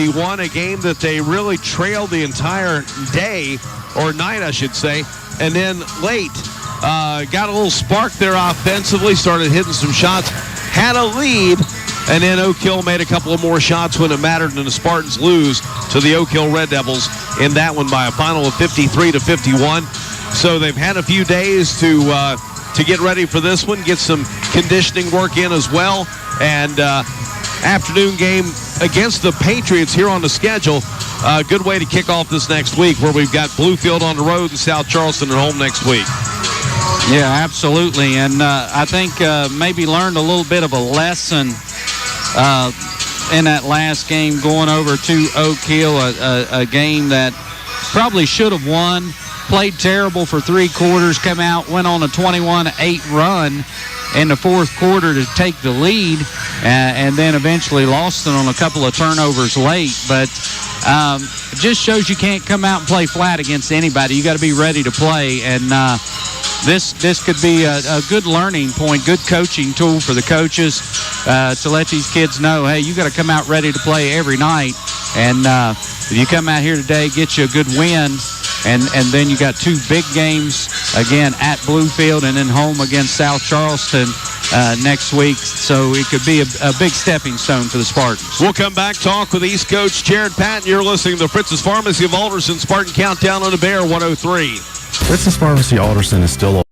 51, a game that they really trailed the entire day, or night, I should say. And then late, got a little spark there offensively, started hitting some shots, had a lead, and then Oak Hill made a couple of more shots when it mattered, and the Spartans lose to the Oak Hill Red Devils in that one by a final of 53-51. So they've had a few days to get ready for this one, get some conditioning work in as well. And afternoon game against the Patriots here on the schedule. Good way to kick off this next week, where we've got Bluefield on the road and South Charleston at home next week. Yeah, absolutely. And I think maybe learned a little bit of a lesson in that last game going over to Oak Hill, a game that probably should have won. Played terrible for 3 quarters, come out, went on a 21-8 run in the fourth quarter to take the lead, and then eventually lost it on a couple of turnovers late. But it just shows you can't come out and play flat against anybody. You got to be ready to play, and this could be a good learning point, good coaching tool for the coaches to let these kids know, hey, you got to come out ready to play every night. And if you come out here today, get you a good win, and then you got 2 big games, again, at Bluefield and then home against South Charleston next week. So it could be a big stepping stone for the Spartans. We'll come back, talk with East Coach Jared Patton. You're listening to Fritz's Pharmacy of Alderson, Spartan Countdown on the Bear 103. Fritz's Pharmacy Alderson is still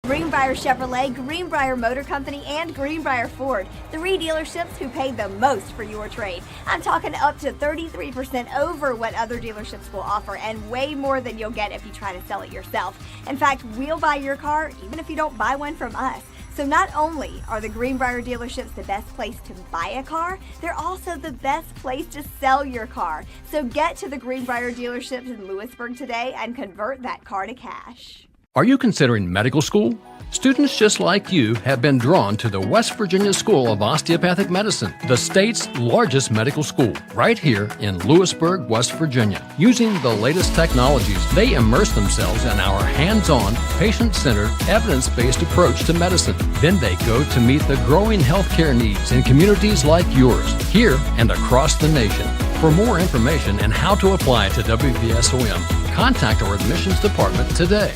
Greenbrier Chevrolet, Greenbrier Motor Company, and Greenbrier Ford, 3 dealerships who pay the most for your trade. I'm talking up to 33% over what other dealerships will offer, and way more than you'll get if you try to sell it yourself. In fact, we'll buy your car even if you don't buy one from us. So not only are the Greenbrier dealerships the best place to buy a car, they're also the best place to sell your car. So get to the Greenbrier dealerships in Lewisburg today and convert that car to cash. Are you considering medical school? Students just like you have been drawn to the West Virginia School of Osteopathic Medicine, the state's largest medical school, right here in Lewisburg, West Virginia. Using the latest technologies, they immerse themselves in our hands-on, patient-centered, evidence-based approach to medicine. Then they go to meet the growing healthcare needs in communities like yours, here and across the nation. For more information and how to apply to WVSOM, contact our admissions department today.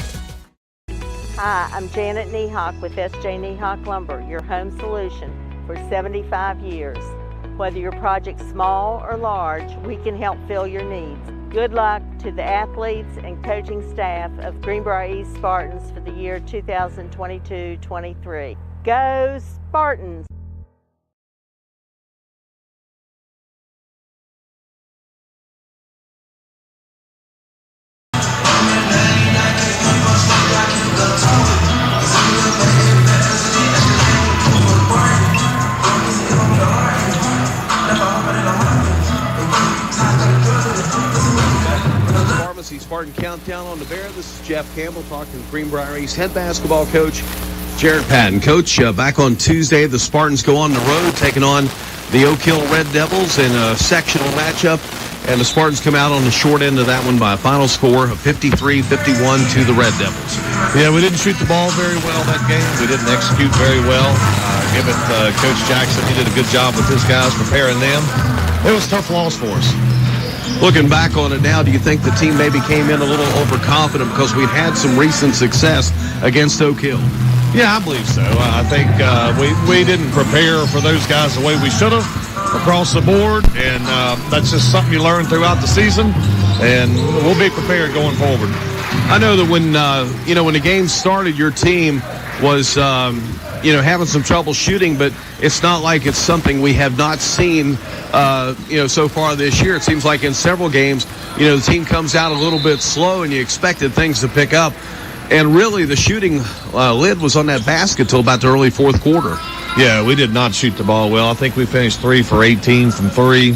Hi, I'm Janet Niehawk with S.J. Niehawk Lumber, your home solution for 75 years. Whether your project's small or large, we can help fill your needs. Good luck to the athletes and coaching staff of Greenbrier East Spartans for the year 2022-23. Go Spartans! Spartan Countdown on the Bear. This is Jeff Campbell talking with Greenbrier East head basketball coach Jared Patton. Coach, back on Tuesday, the Spartans go on the road taking on the Oak Hill Red Devils in a sectional matchup, and the Spartans come out on the short end of that one by a final score of 53-51 to the Red Devils. Yeah, we didn't shoot the ball very well that game. We didn't execute very well. Give it Coach Jackson. He did a good job with his guys preparing them. It was a tough loss for us. Looking back on it now, do you think the team maybe came in a little overconfident because we'd had some recent success against Oak Hill? Yeah, I believe so. I think we didn't prepare for those guys the way we should have across the board, and that's just something you learn throughout the season, and we'll be prepared going forward. I know that when the game started, your team was having some trouble shooting, but it's not like it's something we have not seen, so far this year. It seems like in several games, the team comes out a little bit slow and you expected things to pick up. And really the shooting lid was on that basket till about the early fourth quarter. Yeah, we did not shoot the ball well. I think we finished 3 for 18 from 3.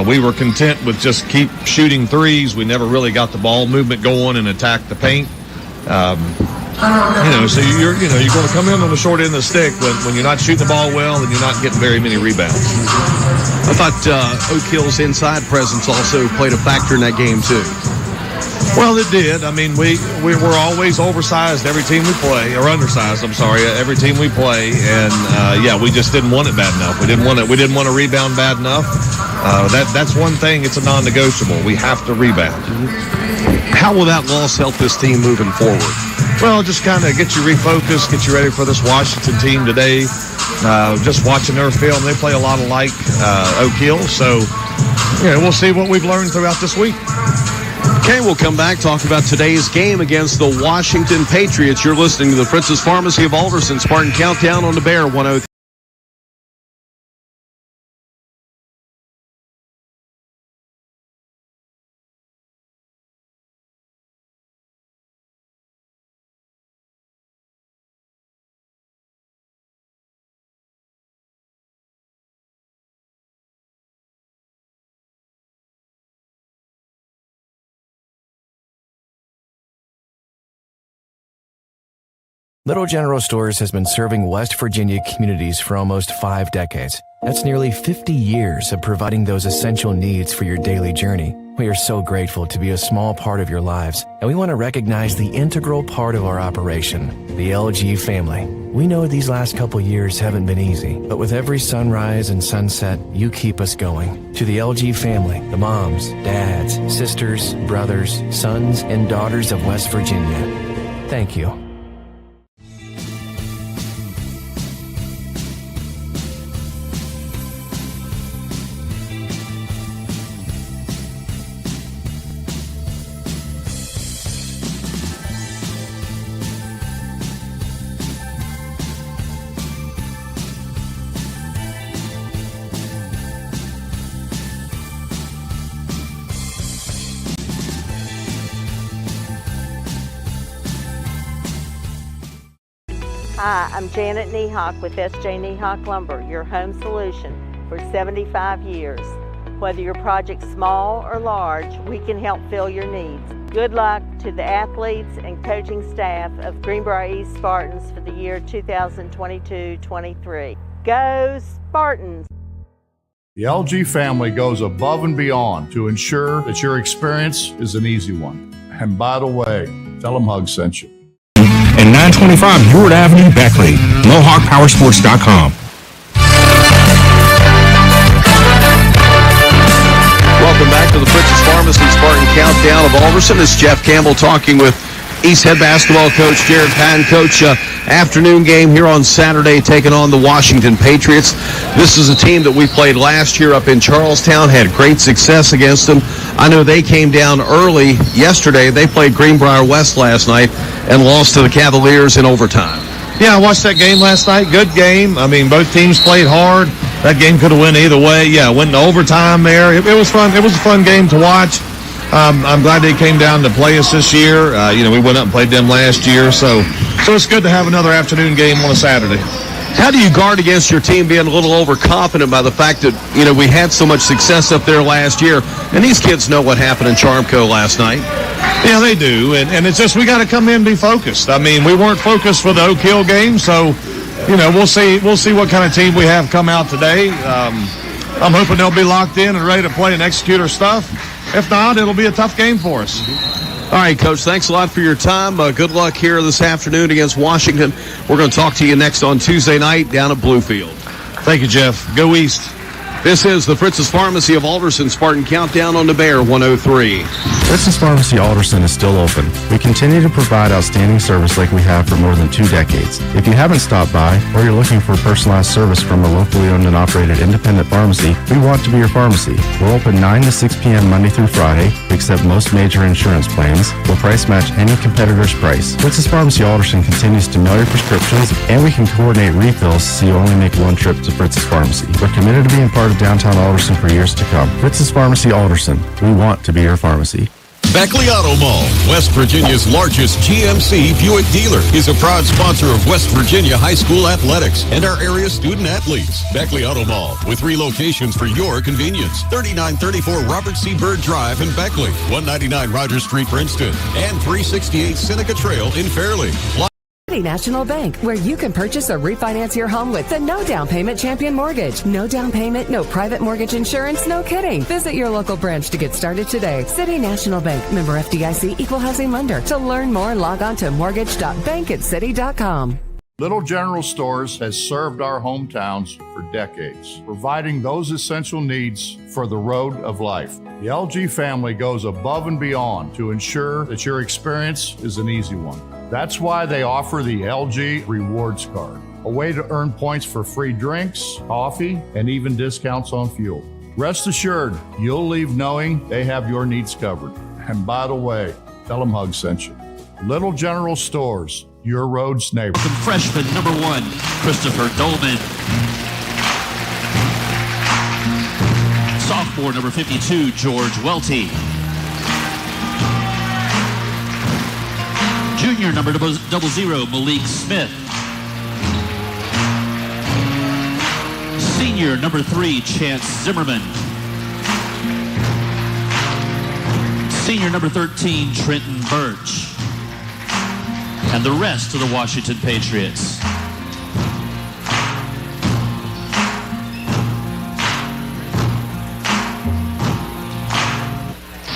We were content with just keep shooting threes. We never really got the ball movement going and attacked the paint. So you're going to come in on the short end of the stick when you're not shooting the ball well and you're not getting very many rebounds. I thought Oak Hill's inside presence also played a factor in that game too. Well, it did. I mean, we're always oversized every team we play, or undersized, I'm sorry, every team we play. And, we just didn't want it bad enough. We didn't want to rebound bad enough. That's one thing. It's a non-negotiable. We have to rebound. How will that loss help this team moving forward? Well, just kind of get you refocused, get you ready for this Washington team today. Just watching their film, they play a lot alike Oak Hill. So, we'll see what we've learned throughout this week. Okay, we'll come back, talk about today's game against the Washington Patriots. You're listening to the Princess Pharmacy of Alderson Spartan Countdown on the Bear 103. Little General Stores has been serving West Virginia communities for almost 5 decades. That's nearly 50 years of providing those essential needs for your daily journey. We are so grateful to be a small part of your lives, and we want to recognize the integral part of our operation, the LG family. We know these last couple years haven't been easy, but with every sunrise and sunset, you keep us going. To the LG family, the moms, dads, sisters, brothers, sons, and daughters of West Virginia, thank you. Hi, I'm Janet Niehawk with S.J. Niehawk Lumber, your home solution for 75 years. Whether your project's small or large, we can help fill your needs. Good luck to the athletes and coaching staff of Greenbrier East Spartans for the year 2022-23. Go Spartans! The LG family goes above and beyond to ensure that your experience is an easy one. And by the way, tell them Hug sent you. And 925 Ewart Avenue, Beckley. MohawkPowersports.com. Welcome back to the Princess Pharmacy Spartan Countdown of Alderson. It's Jeff Campbell talking with East Head basketball coach Jared Patton. Coach, afternoon game here on Saturday taking on the Washington Patriots. This is a team that we played last year up in Charlestown, had great success against them. I know they came down early yesterday. They played Greenbrier West last night and lost to the Cavaliers in overtime. Yeah, I watched that game last night. Good game. I mean, both teams played hard. That game could have went either way. Yeah, went into overtime there. It was fun. It was a fun game to watch. I'm glad they came down to play us this year. We went up and played them last year. So it's good to have another afternoon game on a Saturday. How do you guard against your team being a little overconfident by the fact that, we had so much success up there last year, and these kids know what happened in Charmco last night? Yeah, they do, and it's just we got to come in and be focused. I mean, we weren't focused for the Oak Hill game, so, we'll see what kind of team we have come out today. I'm hoping they'll be locked in and ready to play and execute our stuff. If not, it'll be a tough game for us. All right, Coach, thanks a lot for your time. Good luck here this afternoon against Washington. We're going to talk to you next on Tuesday night down at Bluefield. Thank you, Jeff. Go East. This is the Fritz's Pharmacy of Alderson Spartan Countdown on the Bear 103. Fritz's Pharmacy Alderson is still open. We continue to provide outstanding service like we have for more than 2 decades. If you haven't stopped by or you're looking for personalized service from a locally owned and operated independent pharmacy, we want to be your pharmacy. We're open 9 to 6 p.m. Monday through Friday. We accept most major insurance plans. We'll price match any competitor's price. Fritz's Pharmacy Alderson continues to mail your prescriptions, and we can coordinate refills so you only make one trip to Fritz's Pharmacy. We're committed to being part of downtown Alderson for years to come. Fritz's Pharmacy Alderson. We want to be your pharmacy. Beckley Auto Mall, West Virginia's largest GMC Buick dealer, is a proud sponsor of West Virginia High School athletics and our area student athletes. Beckley Auto Mall, with 3 locations for your convenience. 3934 Robert C. Byrd Drive in Beckley, 199 Rogers Street, Princeton, and 368 Seneca Trail in Fairleigh. City National Bank, where you can purchase or refinance your home with the no down payment Champion Mortgage. No down payment, no private mortgage insurance, no kidding. Visit your local branch to get started today. City National Bank, member FDIC, equal housing lender. To learn more, log on to mortgage.bankatcity.com. Little General Stores has served our hometowns for decades, providing those essential needs for the road of life. The LG family goes above and beyond to ensure that your experience is an easy one. That's why they offer the LG Rewards Card, a way to earn points for free drinks, coffee, and even discounts on fuel. Rest assured, you'll leave knowing they have your needs covered. And by the way, tell them Hug sent you. Little General Stores, your road's neighbor. From freshman number 1, Christopher Dolman. Sophomore number 52, George Welty. Junior number 00, Malik Smith. Senior number 3, Chance Zimmerman. Senior number 13, Trenton Birch. And the rest of the Washington Patriots.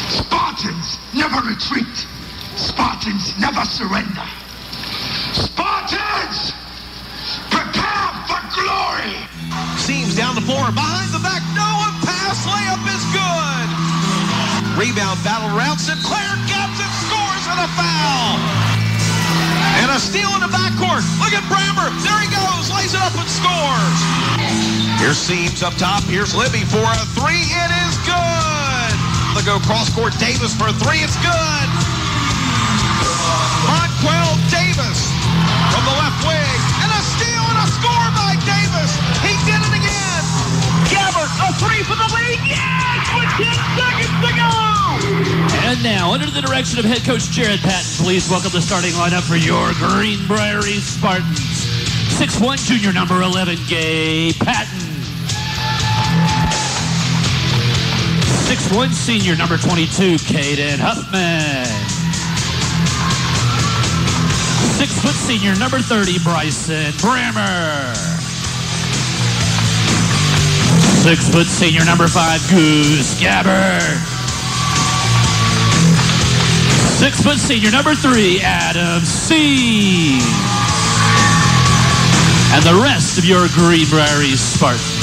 Spartans never retreat. Spartans never surrender. Spartans, prepare for glory. Seams down the floor, behind the back, Noah pass, layup is good. Rebound battle around, Sinclair gets it, scores, and a foul. And a steal in the backcourt. Look at Brammer, there he goes, lays it up and scores. Here's Seams up top, here's Libby for a 3, it is good. They go cross court, Davis for a 3, it's good. Monquel Davis from the left wing, and a steal and a score by Davis. He did it again. Gabbert, a 3 for the lead. Yes, with 10 seconds to go. And now, under the direction of head coach Jared Patton, please welcome the starting lineup for your Greenbrier Spartans. 6'1", junior number 11, Gay Patton. 6'1", senior number 22, Caden Huffman. 6' senior number 30, Bryson Brammer. 6' senior number 5, Goose Gabbert. 6' senior number 3, Adam C. And the rest of your Greenbrier Spartans.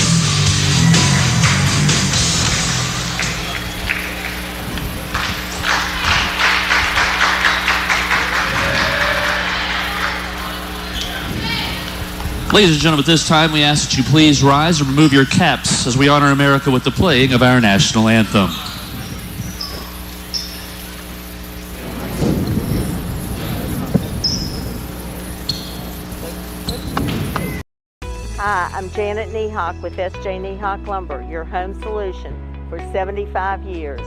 Ladies and gentlemen, at this time we ask that you please rise and remove your caps as we honor America with the playing of our national anthem. Hi, I'm Janet Niehawk with S.J. Niehawk Lumber, your home solution for 75 years.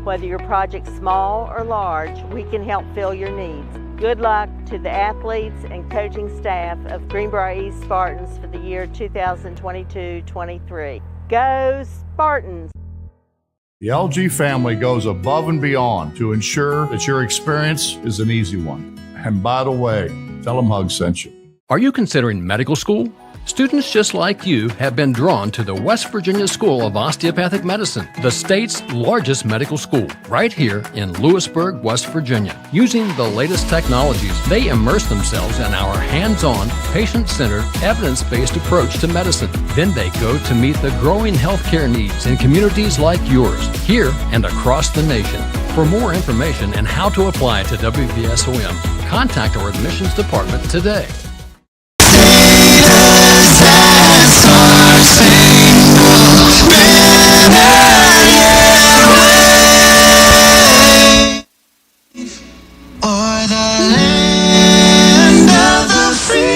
Whether your project's small or large, we can help fill your needs. Good luck to the athletes and coaching staff of Greenbrier East Spartans for the year 2022-23. Go Spartans! The LG family goes above and beyond to ensure that your experience is an easy one. And by the way, tell them Hug sent you. Are you considering medical school? Students just like you have been drawn to the West Virginia School of Osteopathic Medicine, the state's largest medical school, right here in Lewisburg, West Virginia. Using the latest technologies, they immerse themselves in our hands-on, patient-centered, evidence-based approach to medicine. Then they go to meet the growing healthcare needs in communities like yours, here and across the nation. For more information and how to apply to WVSOM, contact our admissions department today. Or the land of the free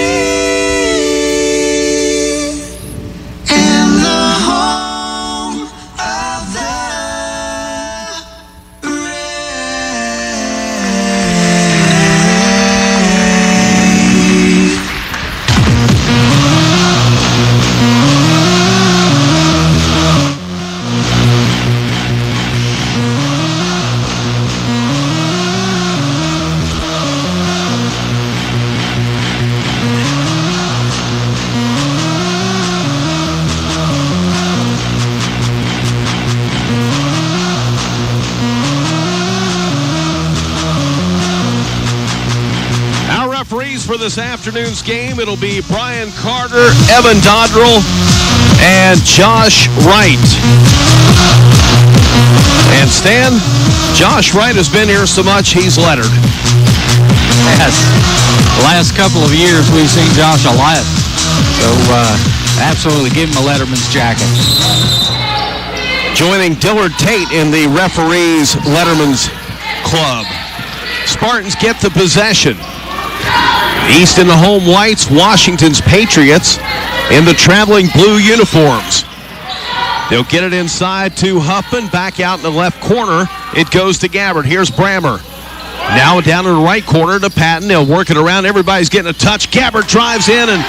and the home of the For this afternoon's game, it'll be Brian Carter, Evan Dodrell, and Josh Wright. And Stan, Josh Wright has been here so much, he's lettered. Yes. The last couple of years, we've seen Josh a lot. So, absolutely give him a Letterman's jacket. Joining Dillard Tate in the referees' Letterman's Club. Spartans get the possession. East in the home whites, Washington's Patriots in the traveling blue uniforms. They'll get it inside to Huffman, back out in the left corner. It goes to Gabbard. Here's Brammer. Now down in the right corner to Patton. They'll work it around. Everybody's getting a touch. Gabbard drives in and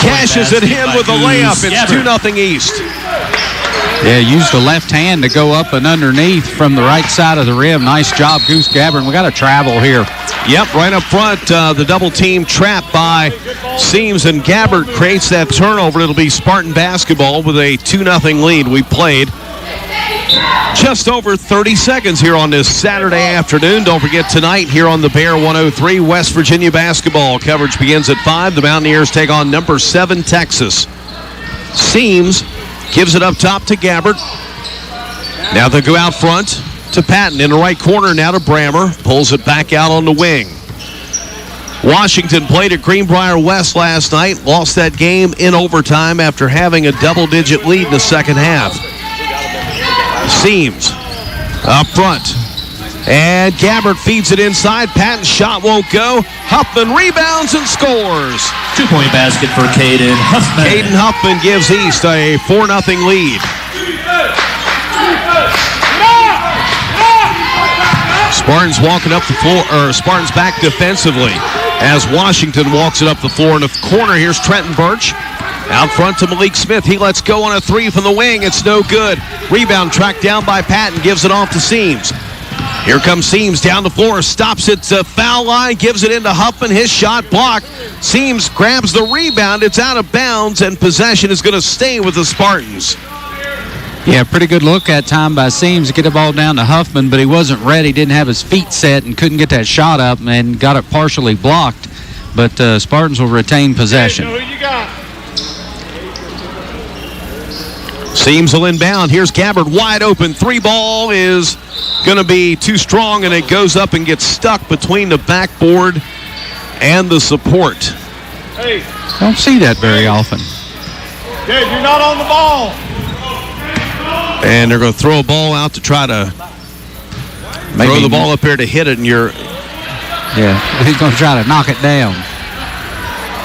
cashes it in with a layup. It's 2-0 East. Yeah, used the left hand to go up and underneath from the right side of the rim. Nice job, Goose Gabbard. We got a travel here. Yep, right up front, the double team trap by Seams, and Gabbard creates that turnover. It'll be Spartan basketball with a 2-0 lead. We played just over 30 seconds here on this Saturday afternoon. Don't forget tonight here on the Bear 103, West Virginia basketball. Coverage begins at 5. The Mountaineers take on number 7 Texas. Seams gives it up top to Gabbard. Now they go out front to Patton in the right corner, now to Brammer. Pulls it back out on the wing. Washington played at Greenbrier West last night. Lost that game in overtime after having a double-digit lead in the second half. Seams up front. And Gabbard feeds it inside. Patton's shot won't go. Huffman rebounds and scores. 2-point basket for Caden Huffman. Caden Huffman gives East a 4-0 lead. Spartans walking up the floor, or Spartans back defensively as Washington walks it up the floor in the corner. Here's Trenton Birch. Out front to Malik Smith. He lets go on a 3 from the wing. It's no good. Rebound tracked down by Patton. Gives it off to Seams. Here comes Seams down the floor. Stops it to foul line. Gives it into Huffman. His shot blocked. Seams grabs the rebound. It's out of bounds, and possession is going to stay with the Spartans. Yeah, pretty good look that time by Seams to get the ball down to Huffman, but he wasn't ready. Didn't have his feet set and couldn't get that shot up and got it partially blocked. But Spartans will retain possession. Who you got? Seams will inbound. Here's Gabbard wide open. 3 ball is going to be too strong, and it goes up and gets stuck between the backboard and the support. Hey. Don't see that very often. Dad, you're not on the ball. And they're going to throw a ball out to try to throw the ball up here to hit it, and you're... Yeah, he's going to try to knock it down.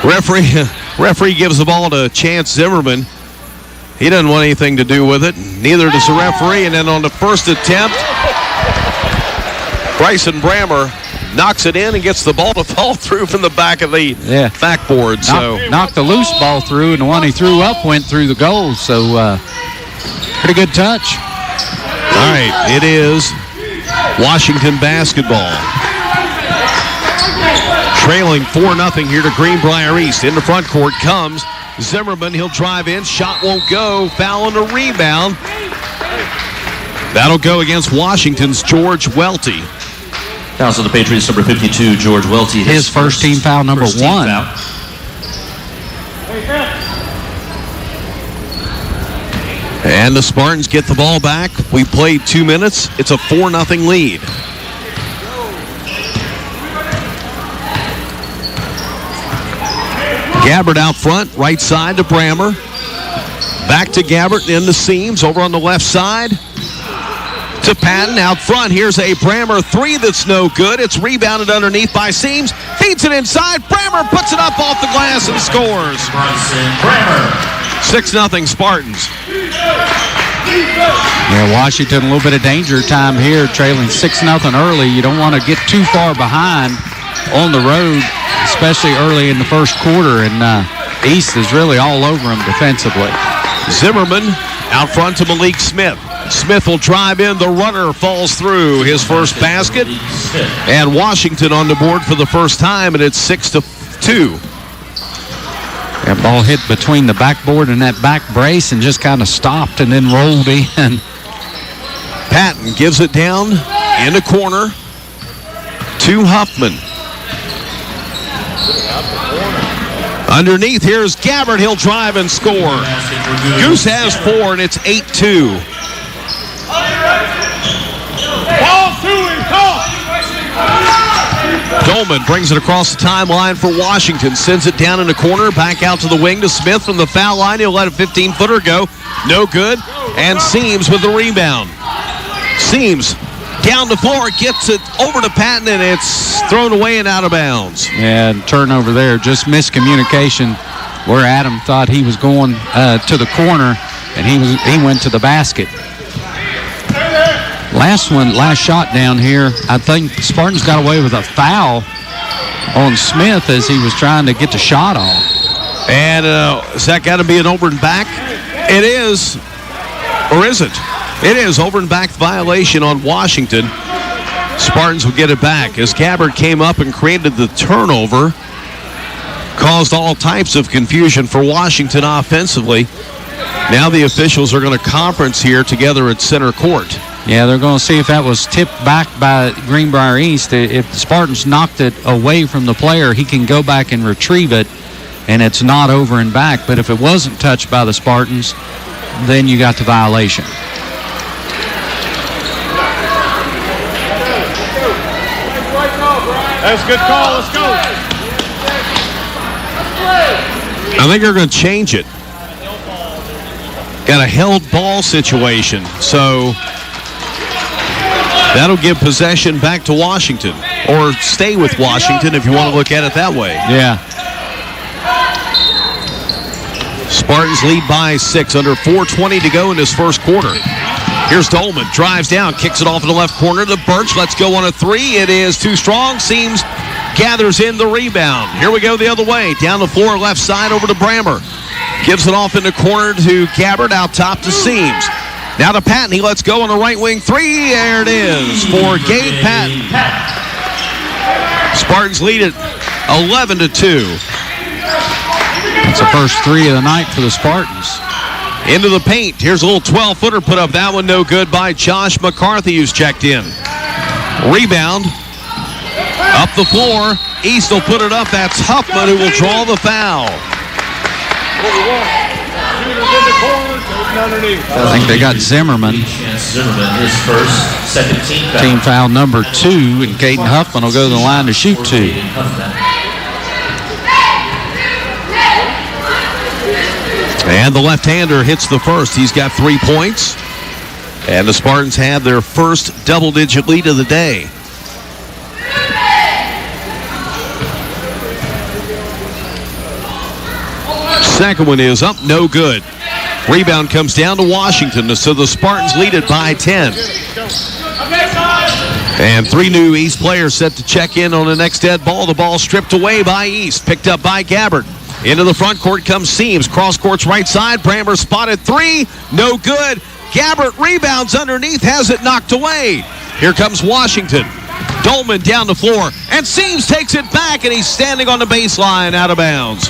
Referee gives the ball to Chance Zimmerman. He doesn't want anything to do with it. Neither does the referee. And then on the first attempt, Bryson Brammer knocks it in and gets the ball to fall through from the back of the backboard. Knocked the loose ball through, and the one he threw up went through the goal. So pretty good touch. All right, it is Washington basketball. Trailing 4-0 here to Greenbrier East. In the front court comes Zimmerman, he'll drive in. Shot won't go. Foul and a rebound. That'll go against Washington's George Welty. Fouls on the Patriots, number 52, George Welty. His first team foul, number 1. Foul. And the Spartans get the ball back. We played 2 minutes. It's a 4-0 lead. Gabbard out front, right side to Brammer. Back to Gabbard in the seams, over on the left side to Patton out front. Here's a Brammer three that's no good. It's rebounded underneath by Seams. Feeds it inside. Brammer puts it up off the glass and scores. 6-0 Spartans. Yeah, Washington a little bit of danger time here, trailing 6-0 early. You don't want to get too far behind on the road, especially early in the first quarter, and East is really all over them defensively. Zimmerman out front to Malik Smith. Smith will drive in. The runner falls through his first basket. And Washington on the board for the first time, and it's 6-2. That ball hit between the backboard and that back brace and just kind of stopped and then rolled in. Patton gives it down in the corner to Huffman. Underneath, here's Gabbard. He'll drive and score. Goose has 4, and it's 8-2. Dolman brings it across the timeline for Washington. Sends it down in the corner. Back out to the wing to Smith from the foul line. He'll let a 15-footer go. No good. And Seams with the rebound. Seams down the floor, gets it over to Patton, and it's thrown away and out of bounds. And turnover there, just miscommunication where Adam thought he was going to the corner, and he went to the basket. Last shot down here, I think Spartans got away with a foul on Smith as he was trying to get the shot off. And is that got to be an over and back? It is, or is it? It is over and back violation on Washington. Spartans will get it back as Gabbard came up and created the turnover. Caused all types of confusion for Washington offensively. Now the officials are going to conference here together at center court. Yeah, they're going to see if that was tipped back by Greenbrier East. If the Spartans knocked it away from the player, he can go back and retrieve it, and it's not over and back. But if it wasn't touched by the Spartans, then you got the violation. That's a good call. Let's go. I think they're going to change it. Got a held ball situation. So that'll give possession back to Washington. Or stay with Washington if you want to look at it that way. Yeah. Spartans lead by 6, under 4:20 to go in this first quarter. Here's Dolman, drives down, kicks it off in the left corner to Birch. Let's go on a three. It is too strong. Seams gathers in the rebound. Here we go the other way. Down the floor, left side over to Brammer. Gives it off in the corner to Gabbard, out top to Seams. Now to Patton. He lets go on the right wing three. There it is for Gabe Patton. Spartans lead it 11-2. That's the first three of the night for the Spartans. Into the paint. Here's a little 12-footer put up. That one no good by Josh McCarthy, who's checked in. Rebound. Up the floor. East will put it up. That's Huffman who will draw the foul. I think they got Zimmerman. Zimmerman, his first, second team foul. Team foul number 2, and Caden Huffman will go to the line to shoot 2. And the left-hander hits the first. He's got 3 points. And the Spartans have their first double-digit lead of the day. Second one is up, no good. Rebound comes down to Washington, so the Spartans lead it by 10. And 3 new East players set to check in on the next dead ball. The ball stripped away by East, picked up by Gabbard. Into the front court comes Seams. Cross court's right side. Brammer spotted 3. No good. Gabbard rebounds underneath. Has it knocked away. Here comes Washington. Dolman down the floor. And Seams takes it back, and he's standing on the baseline out of bounds.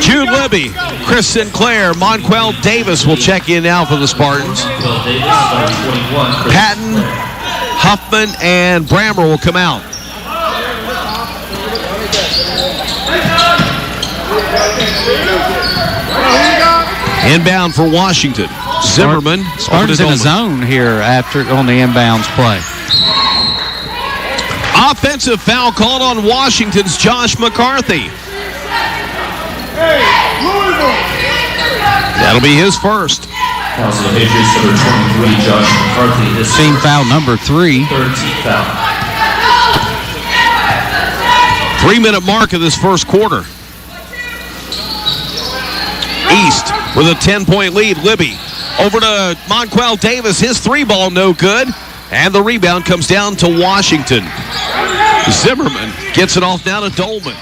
Jude Libby, Chris Sinclair, Monquel Davis will check in now for the Spartans. Patton, Huffman, and Brammer will come out. Inbound for Washington. Zimmerman. Spartans in a zone here on the inbounds play. Offensive foul called on Washington's Josh McCarthy. That'll be his first. Patriots number 23, Josh McCarthy. Team foul number 3. Third team foul. 3-minute mark of this first quarter. East with a 10-point lead. Libby over to Monquel Davis. His 3-ball no good. And the rebound comes down to Washington. Zimmerman gets it off now to Dolman.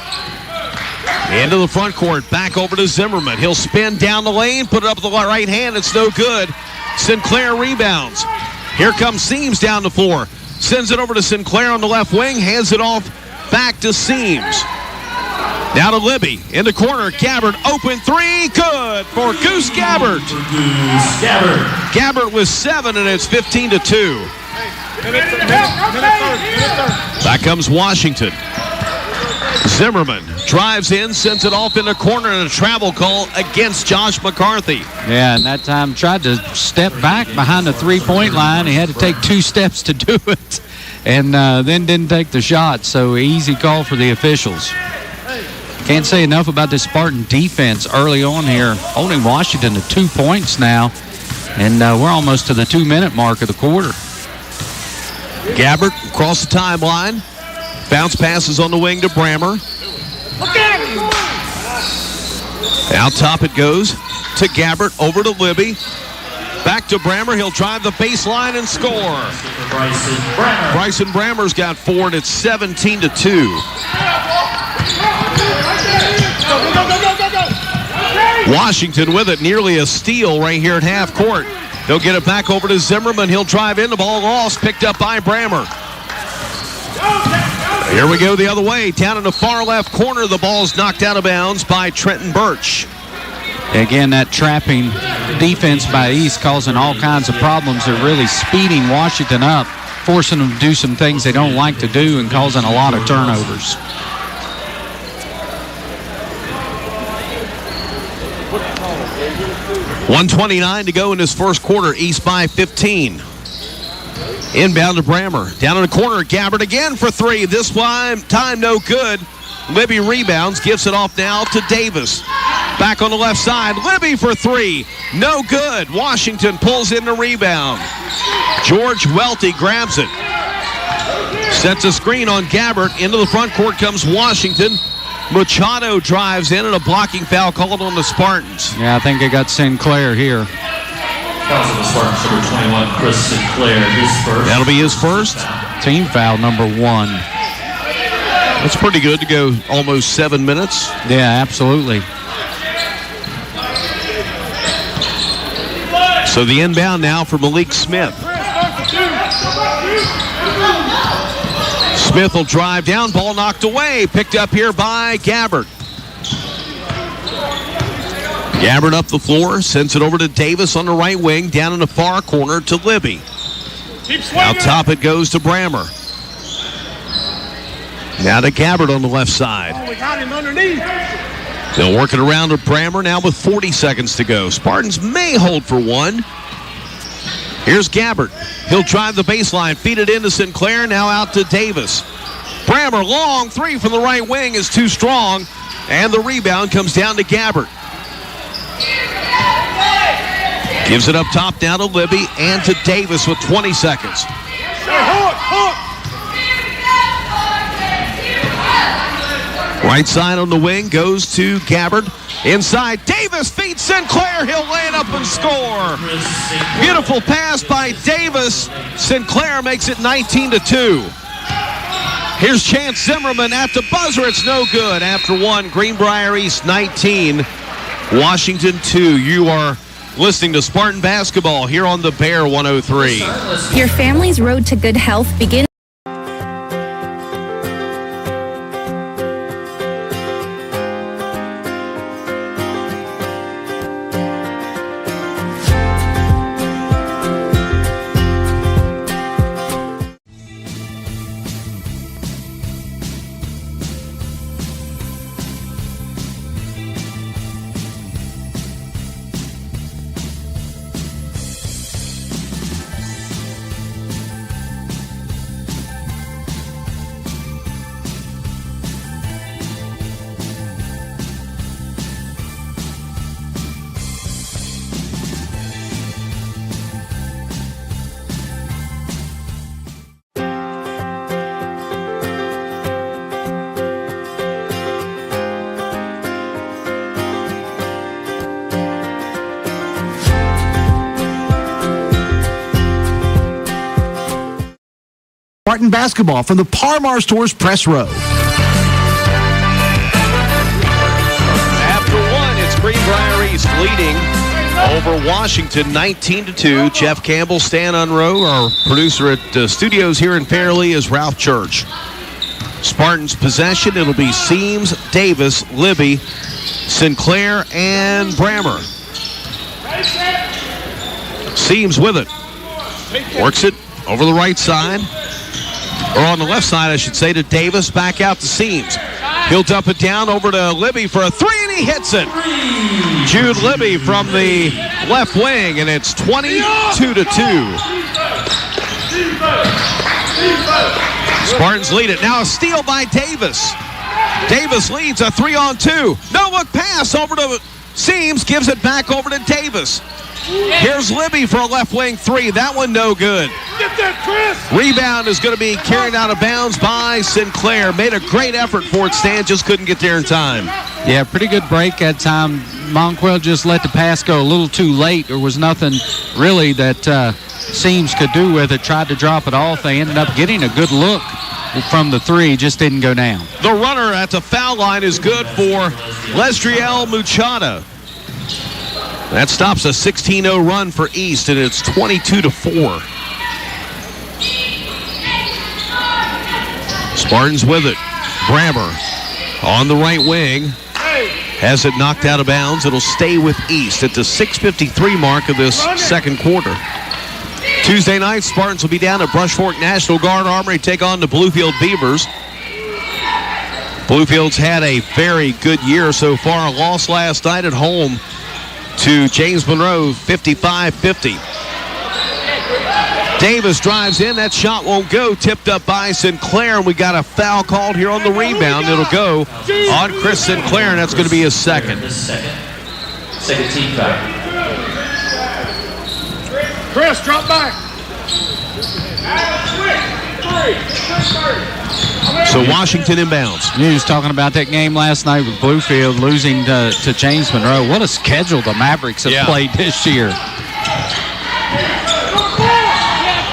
Into the front court. Back over to Zimmerman. He'll spin down the lane. Put it up with the right hand. It's no good. Sinclair rebounds. Here comes Seams down the floor. Sends it over to Sinclair on the left wing. Hands it off back to Seams. Now to Libby. In the corner. Gabbard open 3. Good for Goose Gabbard. Gabbard with 7, and it's 15-2. Back comes Washington. Zimmerman drives in, sends it off in the corner, and a travel call against Josh McCarthy. Yeah, and that time tried to step back behind the three-point line. He had to take 2 steps to do it, and then didn't take the shot. So easy call for the officials. Can't say enough about this Spartan defense early on here, holding Washington to 2 points now, and we're almost to the 2-minute mark of the quarter. Gabbard across the timeline. Bounce passes on the wing to Brammer. Out top it goes to Gabbard, over to Libby. Back to Brammer. He'll drive the baseline and score. Bryson Brammer's got 4, and it's 17-2. Washington with it, nearly a steal right here at half court. They'll get it back over to Zimmerman. He'll drive in. The ball lost, picked up by Brammer. Here we go the other way. Down in the far left corner, the ball's knocked out of bounds by Trenton Birch. Again, that trapping defense by East causing all kinds of problems. They're really speeding Washington up, forcing them to do some things they don't like to do and causing a lot of turnovers. .129 to go in this first quarter. East by 15. Inbound to Brammer. Down in the corner, Gabbard again for 3. This time no good. Libby rebounds, gives it off now to Davis. Back on the left side, Libby for 3. No good. Washington pulls in the rebound. George Welty grabs it. Sets a screen on Gabbard. Into the front court comes Washington. Machado drives in, and a blocking foul called on the Spartans. Yeah, I think they got Sinclair here. Fouls on the Spartans, number 21, Chris Sinclair, his first. That'll be his first. Team foul number 1. That's pretty good to go almost 7 minutes. Yeah, absolutely. So the inbound now for Malik Smith. Smith will drive down, ball knocked away, picked up here by Gabbard. Gabbard up the floor, sends it over to Davis on the right wing, down in the far corner to Libby. Out top it goes to Brammer. Now to Gabbard on the left side. Oh, we got him underneath. They'll work it around to Brammer now with 40 seconds to go. Spartans may hold for 1. Here's Gabbard. He'll drive the baseline, feed it into Sinclair, now out to Davis. Brammer, long 3 from the right wing is too strong, and the rebound comes down to Gabbard. Gives it up top now to Libby and to Davis with 20 seconds. Right side on the wing goes to Gabbard. Inside, Davis feeds Sinclair. He'll lay it up and score. Beautiful pass by Davis. Sinclair makes it 19-2. Here's Chance Zimmerman at the buzzer. It's no good. After 1, Greenbrier East 19, Washington 2. You are listening to Spartan Basketball here on the Bear 103. Your family's road to good health begins. Spartan basketball from the Parmar Stores Press Row. After one, it's Greenbrier East leading over Washington 19-2. Jeff Campbell, Stan Unroe, our producer at studios here in Fairleigh is Ralph Church. Spartans possession, it'll be Seams, Davis, Libby, Sinclair, and Brammer. Seams with it. Works it over the right side. Or on the left side, I should say, to Davis. Back out to Seams. He'll dump it down over to Libby for a three, and he hits it. Jude Libby from the left wing, and it's 22-2. Spartans lead it. Now a steal by Davis. Davis leads a 3-on-2. No-look pass over to Seams. Gives it back over to Davis. Here's Libby for a left wing three. That one no good. Get that, Chris! Rebound is going to be carried out of bounds by Sinclair. Made a great effort for it. Stan just couldn't get there in time. Yeah, pretty good break that time. Monquel just let the pass go a little too late. There was nothing really that Seams could do with it. Tried to drop it off. They ended up getting a good look from the three. Just didn't go down. The runner at the foul line is good for Lesriel Muchada. That stops a 16-0 run for East, and it's 22-4. Spartans with it. Brammer on the right wing. Has it knocked out of bounds. It'll stay with East at the 6:53 mark of this second quarter. Tuesday night, Spartans will be down at Brush Fork National Guard Armory, take on the Bluefield Beavers. Bluefield's had a very good year so far. A loss last night at home to James Monroe, 55-50. Davis drives in. That shot won't go. Tipped up by Sinclair, and we got a foul called here on the rebound. It'll go on Chris Sinclair, and that's going to be his second. Second team foul. Chris, drop back. So Washington inbounds. You was talking about that game last night with Bluefield losing to James Monroe. What a schedule the Mavericks have played this year.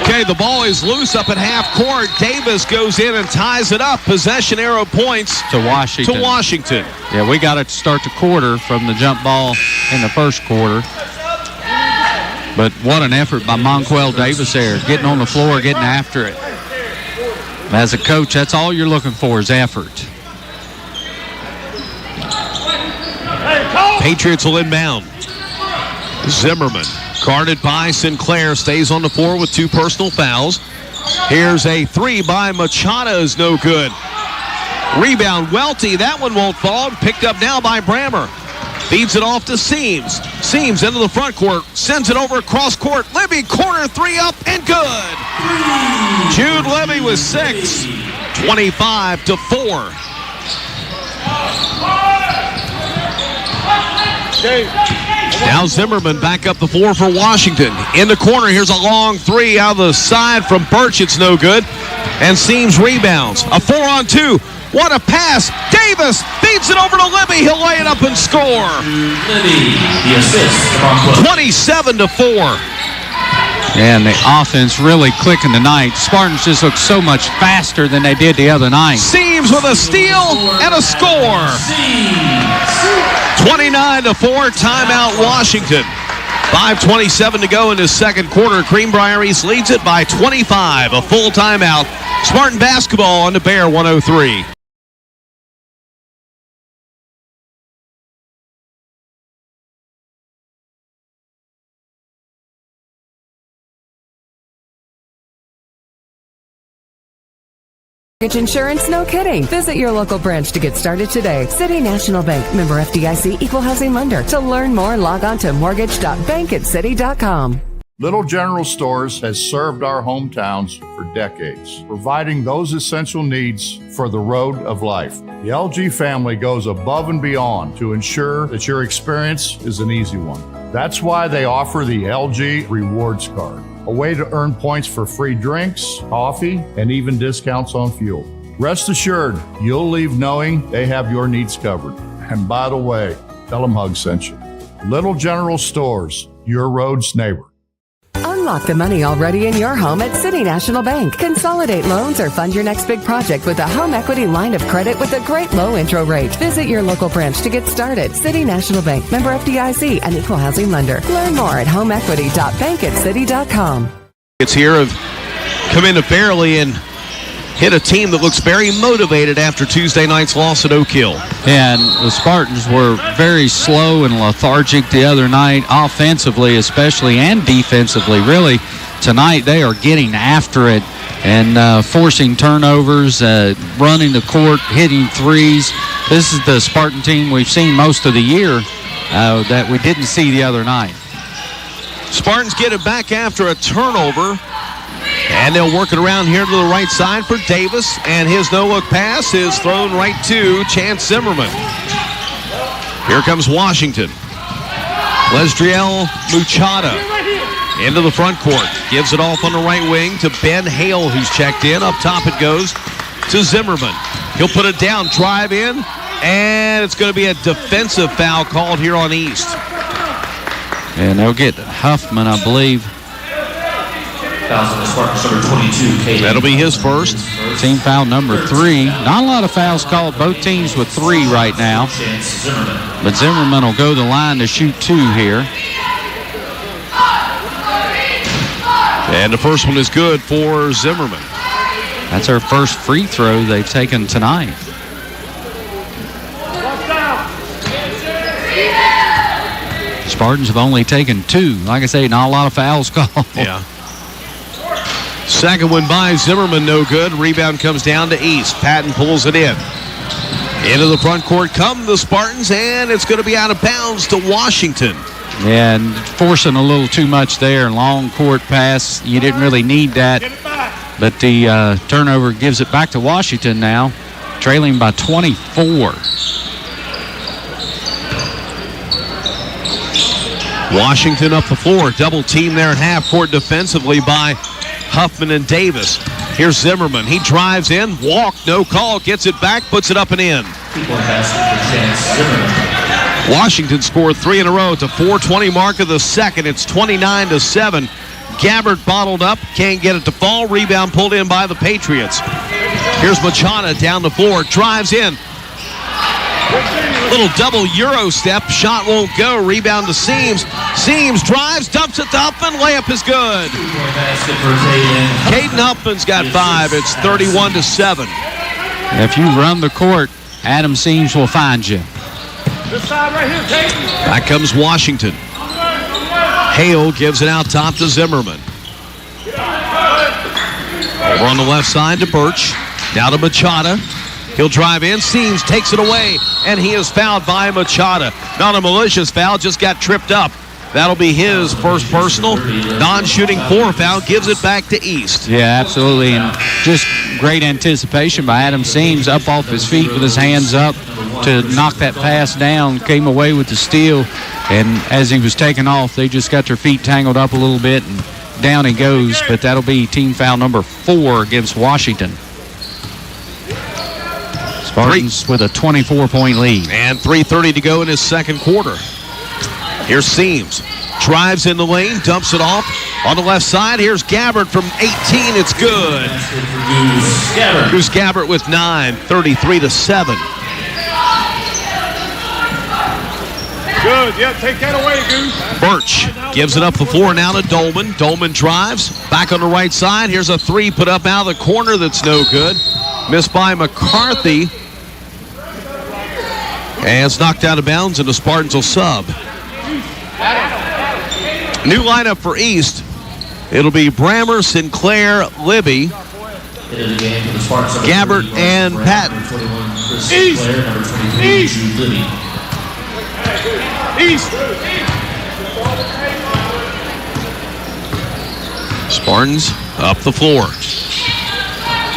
Okay, the ball is loose up at half court. Davis goes in and ties it up. Possession arrow points to Washington. Yeah, we got to start the quarter from the jump ball in the first quarter. But what an effort by Monquel Davis there, getting on the floor, getting after it. As a coach, that's all you're looking for is effort. Patriots will inbound. Zimmerman, guarded by Sinclair, stays on the floor with two personal fouls. Here's a three by Machado, is no good. Rebound, Welty, that one won't fall. Picked up now by Brammer. Feeds it off to Seams. Seams into the front court, sends it over across court. Libby, corner three up and good. Jude Libby with 6, 25-4. Now Zimmerman back up the floor for Washington. In the corner, here's a long three out of the side from Birch. It's no good. And Seams rebounds. A 4-on-2. What a pass. Davis feeds it over to Libby. He'll lay it up and score. Libby, the assist. 27-4. And the offense really clicking tonight. Spartans just look so much faster than they did the other night. Seams with a steal and a score. 29-4, timeout Washington. 5:27 to go in the second quarter. Greenbrier East leads it by 25. A full timeout. Spartan basketball on the Bear 103. Mortgage insurance? No kidding. Visit your local branch to get started today. City National Bank, member FDIC, equal housing lender. To learn more, log on to mortgage.bankatcity.com. Little General Stores has served our hometowns for decades, providing those essential needs for the road of life. The LG family goes above and beyond to ensure that your experience is an easy one. That's why they offer the LG Rewards Card, a way to earn points for free drinks, coffee, and even discounts on fuel. Rest assured, you'll leave knowing they have your needs covered. And by the way, tell them Hug sent you. Little General Stores, your road's neighbor. Unlock the money already in your home at City National Bank. Consolidate loans or fund your next big project with a home equity line of credit with a great low intro rate. Visit your local branch to get started. City National Bank, member FDIC, an equal housing lender. Learn more at homeequity.bankatcity.com. It's here have come into Fairleigh and hit a team that looks very motivated after Tuesday night's loss at Oak Hill. And the Spartans were very slow and lethargic the other night, offensively especially and defensively. Really, tonight they are getting after it and forcing turnovers, running the court, hitting threes. This is the Spartan team we've seen most of the year that we didn't see the other night. Spartans get it back after a turnover. And they'll work it around here to the right side for Davis. And his no-look pass is thrown right to Chance Zimmerman. Here comes Washington. Lesdriel Muchada into the front court. Gives it off on the right wing to Ben Hale, who's checked in. Up top it goes to Zimmerman. He'll put it down, drive in, and it's going to be a defensive foul called here on East. And they'll get Huffman, I believe. Fouls on the Spartans, number 22, That'll be his first. Team foul number 3. Not a lot of fouls called. Both teams with 3 right now. But Zimmerman will go the line to shoot 2 here. And the first one is good for Zimmerman. That's our first free throw they've taken tonight. Spartans have only taken 2. Like I say, not a lot of fouls called. Yeah. Second one by Zimmerman, no good. Rebound comes down to East. Patton pulls it in. Into the front court come the Spartans, and it's going to be out of bounds to Washington. And forcing a little too much there. Long court pass. You didn't really need that. But the turnover gives it back to Washington now, trailing by 24. Washington up the floor. Double team there at half court defensively by Huffman and Davis. Here's Zimmerman. He drives in, walk, no call, gets it back, puts it up and in. Washington scored 3 in a row at the 4:20 mark of the second. It's 29-7. Gabbard bottled up, can't get it to fall. Rebound pulled in by the Patriots. Here's Machado down the floor, drives in. Little double Euro step, shot won't go. Rebound to Seams. Seams drives, dumps it to Huffman. Layup is good. Caden Huffman's got 5. It's 31-7. If you run the court, Adam Seams will find you. This side right here, Caden. Back comes Washington. Hale gives it out top to Zimmerman. Over on the left side to Birch. Now to Machado. He'll drive in. Seams takes it away, and he is fouled by Machado. Not a malicious foul, just got tripped up. That'll be his first personal. Non-shooting 4 foul, gives it back to East. Yeah, absolutely. And just great anticipation by Adam Seams, up off his feet with his hands up to knock that pass down. Came away with the steal. And as he was taking off, they just got their feet tangled up a little bit, and down he goes. But that'll be team foul number 4 against Washington. Spartans with a 24-point lead. And 3:30 to go in his second quarter. Here's Seams. Drives in the lane, dumps it off. On the left side, here's Gabbard from 18. It's good. Goose Gabbard with 9, 33-7. Good, yeah, take that away, Goose. Birch gives it up the floor now to Dolman. Dolman drives, back on the right side. Here's a 3 put up out of the corner that's no good. Missed by McCarthy. And it's knocked out of bounds, and the Spartans will sub. New lineup for East. It'll be Brammer, Sinclair, Libby, Gabbard, and Patton. East! East! East! Spartans up the floor.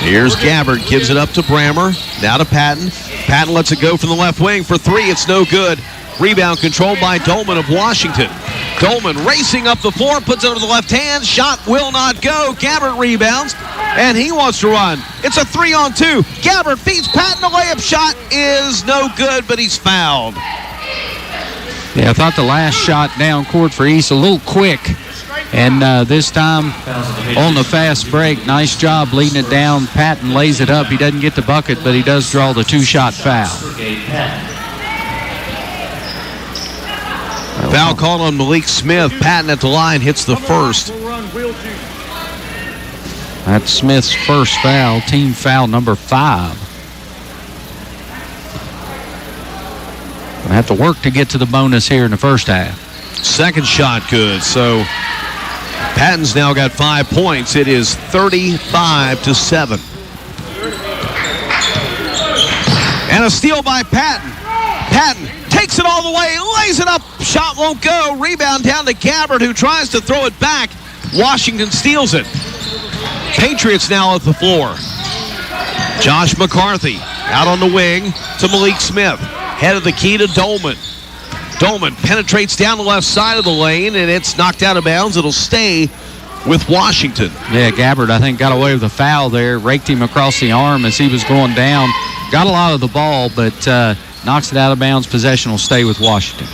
Here's Gabbard, gives it up to Brammer. Now to Patton. Patton lets it go from the left wing for 3. It's no good. Rebound controlled by Dolman of Washington. Dolman racing up the floor, puts it over the left hand. Shot will not go. Gabbard rebounds, and he wants to run. It's a 3-on-2. Gabbard feeds Patton. The layup shot is no good, but he's fouled. Yeah, I thought the last shot down court for East a little quick. And this time on the fast break, nice job leading it down. Patton lays it up. He doesn't get the bucket, but he does draw the two-shot foul. Foul called on Malik Smith. Patton at the line hits the first. That's Smith's first foul, team foul number 5. Gonna have to work to get to the bonus here in the first half. Second shot good. So Patton's now got 5 points. It is 35-7. And a steal by Patton. Patton takes it all the way, lays it up. Shot won't go. Rebound down to Gabbard, who tries to throw it back. Washington steals it. Patriots now at the floor. Josh McCarthy out on the wing to Malik Smith. Head of the key to Dolman. Dolman penetrates down the left side of the lane, and it's knocked out of bounds. It'll stay with Washington. Yeah, Gabbard, I think, got away with a foul there. Raked him across the arm as he was going down. Got a lot of the ball, but knocks it out of bounds. Possession will stay with Washington.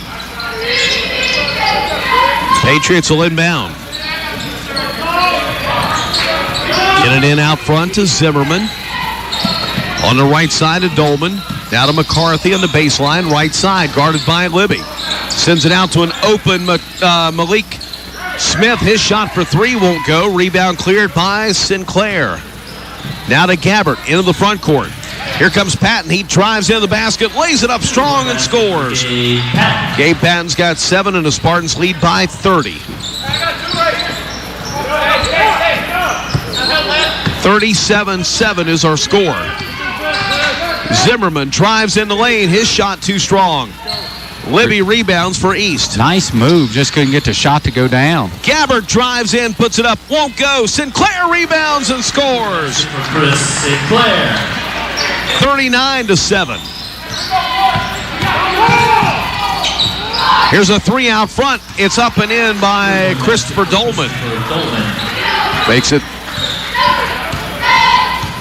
Patriots will inbound. Get it in out front to Zimmerman. On the right side of Dolman. Now to McCarthy on the baseline, right side, guarded by Libby. Sends it out to an open Malik Smith. His shot for 3 won't go. Rebound cleared by Sinclair. Now to Gabbard into the front court. Here comes Patton. He drives into the basket, lays it up strong, and scores. Gabe Patton's got 7, and the Spartans lead by 30. 37-7 is our score. Zimmerman drives in the lane. His shot too strong. Libby rebounds for East. Nice move. Just couldn't get the shot to go down. Gabbard drives in, puts it up, won't go. Sinclair rebounds and scores. Chris Sinclair. 39-7. Here's a 3 out front. It's up and in by Christopher Dolman. Makes it.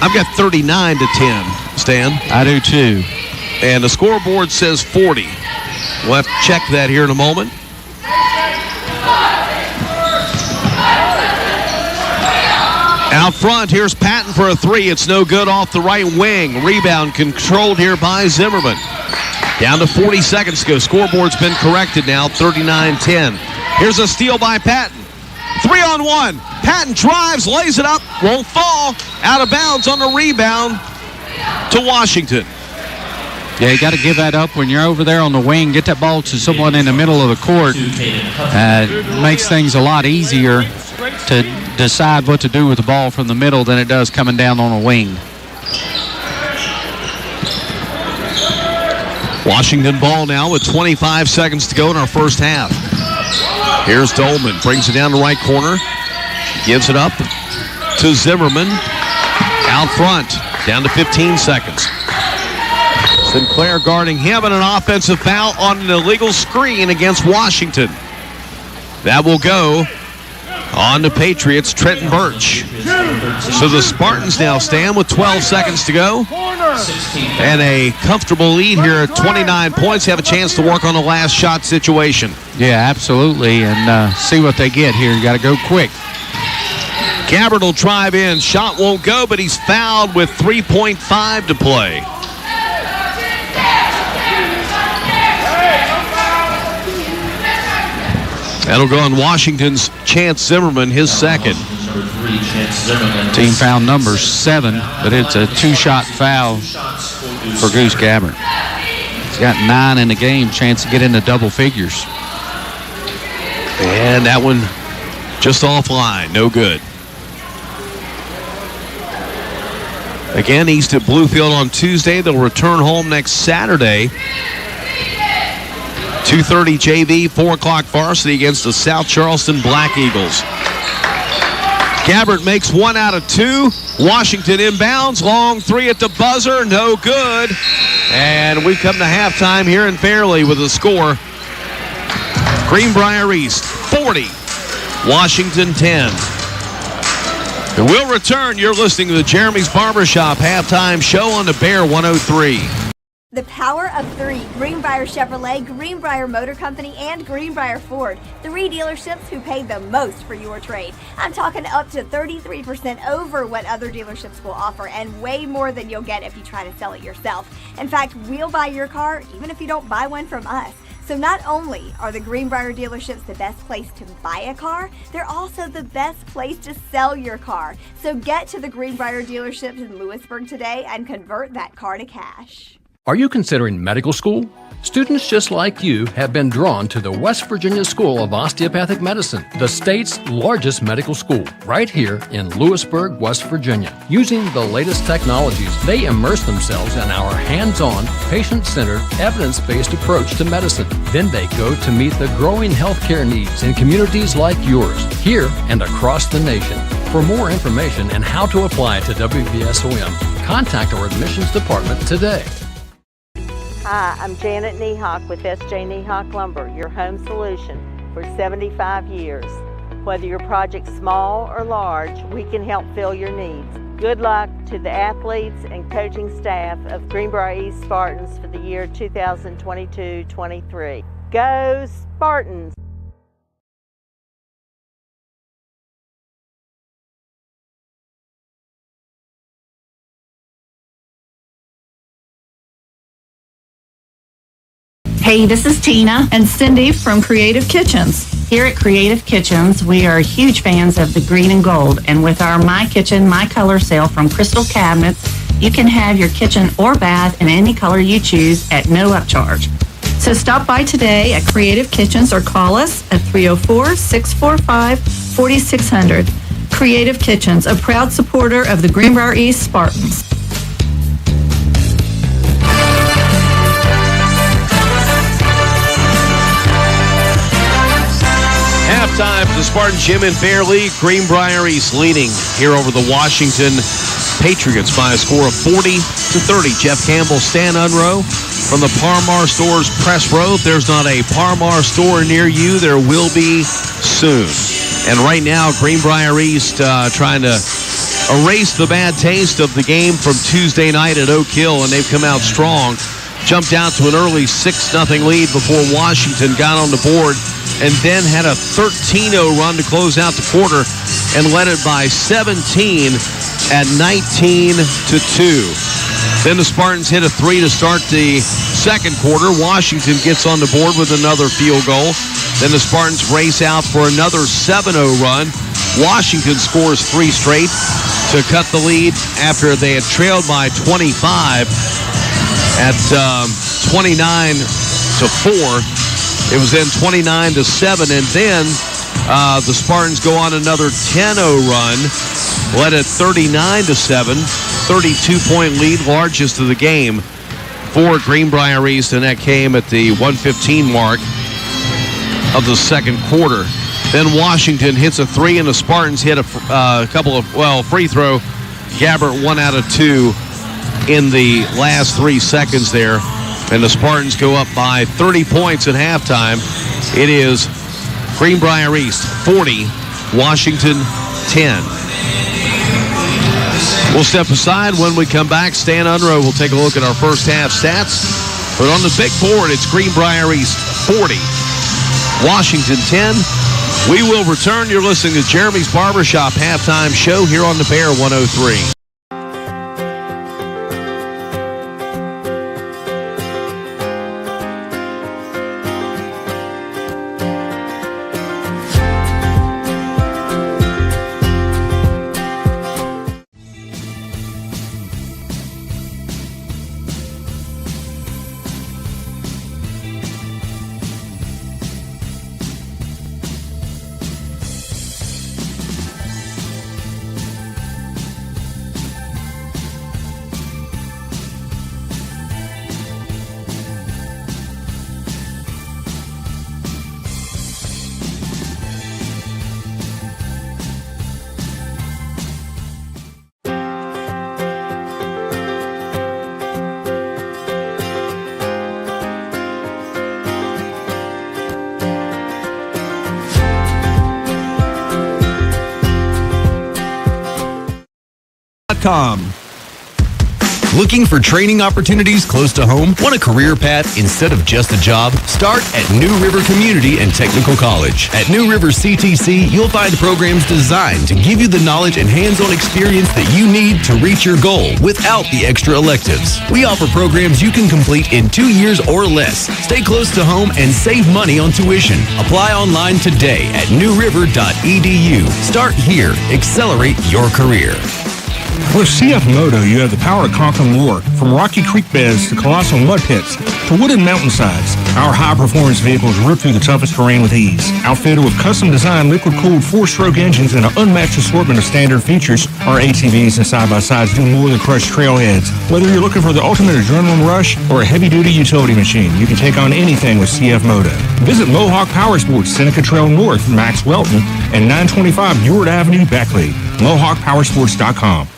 I've got 39-10, Stan. I do too. And the scoreboard says 40. We'll have to check that here in a moment. Out front, here's Patton for a 3. It's no good off the right wing. Rebound controlled here by Zimmerman. Down to 40 seconds to go. Scoreboard's been corrected now, 39-10. Here's a steal by Patton. 3-on-1. Patton drives, lays it up, won't fall. Out of bounds on the rebound to Washington. Yeah, you got to give that up when you're over there on the wing. Get that ball to someone in the middle of the court. It makes things a lot easier to decide what to do with the ball from the middle than it does coming down on a wing. Washington ball now with 25 seconds to go in our first half. Here's Dolman, brings it down the right corner, gives it up to Zimmerman. Out front, down to 15 seconds. Sinclair guarding him, and an offensive foul on an illegal screen against Washington. That will go on the Patriots, Trenton Birch. So the Spartans now stand with 12 seconds to go. And a comfortable lead here at 29 points. Have a chance to work on the last shot situation. Yeah, absolutely. And see what they get here. You got to go quick. Gabbard will drive in. Shot won't go, but he's fouled with 3.5 to play. That'll go on Washington's Chance Zimmerman, his second. Team foul number 7, but it's a 2-shot foul for Goose Gabbard. He's got 9 in the game, chance to get into double figures. And that one just offline, no good. Again, East at Bluefield on Tuesday. They'll return home next Saturday. 2:30 JV, 4 o'clock varsity against the South Charleston Black Eagles. Gabbard makes 1 out of 2. Washington inbounds. Long 3 at the buzzer. No good. And we come to halftime here in Fairleigh with a score. Greenbrier East 40. Washington 10. And we'll return. You're listening to the Jeremy's Barbershop halftime show on the Bear 103. The power of three: Greenbrier Chevrolet, Greenbrier Motor Company, and Greenbrier Ford. 3 dealerships who pay the most for your trade. I'm talking up to 33% over what other dealerships will offer, and way more than you'll get if you try to sell it yourself. In fact, we'll buy your car even if you don't buy one from us. So not only are the Greenbrier dealerships the best place to buy a car, they're also the best place to sell your car. So get to the Greenbrier dealerships in Lewisburg today and convert that car to cash. Are you considering medical school? Students just like you have been drawn to the West Virginia School of Osteopathic Medicine, the state's largest medical school, right here in Lewisburg, West Virginia. Using the latest technologies, they immerse themselves in our hands-on, patient-centered, evidence-based approach to medicine. Then they go to meet the growing healthcare needs in communities like yours, here and across the nation. For more information and how to apply to WVSOM, contact our admissions department today. Hi, I'm Janet Nehock with S.J. Nehock Lumber, your home solution for 75 years. Whether your project's small or large, we can help fill your needs. Good luck to the athletes and coaching staff of Greenbrier East Spartans for the year 2022-23. Go Spartans! Hey, this is Tina and Cindy from Creative Kitchens. Here at Creative Kitchens, we are huge fans of the green and gold, and with our My Kitchen, My Color sale from Crystal Cabinets, you can have your kitchen or bath in any color you choose at no upcharge. So stop by today at Creative Kitchens or call us at 304-645-4600. Creative Kitchens, a proud supporter of the Greenbrier East Spartans. Halftime for the Spartan Gym in Bear League. Greenbrier East leading here over the Washington Patriots by a score of 40-30. Jeff Campbell, Stan Unrow from the Parmar Stores Press Road. If there's not a Parmar store near you, there will be soon. And right now, Greenbrier East trying to erase the bad taste of the game from Tuesday night at Oak Hill, and they've come out strong. Jumped out to an early 6-0 lead before Washington got on the board, and then had a 13-0 run to close out the quarter and led it by 17 at 19-2. Then the Spartans hit a 3 to start the second quarter. Washington gets on the board with another field goal. Then the Spartans race out for another 7-0 run. Washington scores 3 straight to cut the lead after they had trailed by 25 at 29-4. It was then 29-7, and then the Spartans go on another 10-0 run, led at 39-7, 32-point lead, largest of the game for Greenbrier East, and that came at the 1:15 mark of the second quarter. Then Washington hits a 3, and the Spartans hit a couple of, free throw. Gabbert 1 out of 2 in the last 3 seconds there. And the Spartans go up by 30 points at halftime. It is Greenbrier East 40, Washington 10. We'll step aside. When we come back, Stan Unrow will take a look at our first half stats. But on the big board, it's Greenbrier East 40, Washington 10. We will return. You're listening to Jeremy's Barbershop halftime show here on the Bear 103. Looking for training opportunities close to home? Want a career path instead of just a job? Start at New River Community and Technical College. At New River CTC, you'll find programs designed to give you the knowledge and hands-on experience that you need to reach your goal without the extra electives. We offer programs you can complete in 2 years or less. Stay close to home and save money on tuition. Apply online today at newriver.edu. Start here. Accelerate your career. With CF Moto, you have the power to conquer more. From rocky creek beds to colossal mud pits to wooded mountainsides, our high-performance vehicles rip through the toughest terrain with ease. Outfitted with custom-designed liquid-cooled 4-stroke engines and an unmatched assortment of standard features, our ATVs and side-by-sides do more than crush trailheads. Whether you're looking for the ultimate adrenaline rush or a heavy-duty utility machine, you can take on anything with CF Moto. Visit Mohawk Power Sports, Seneca Trail North, Max Welton, and 925 Ewart Avenue, Beckley. MohawkPowersports.com.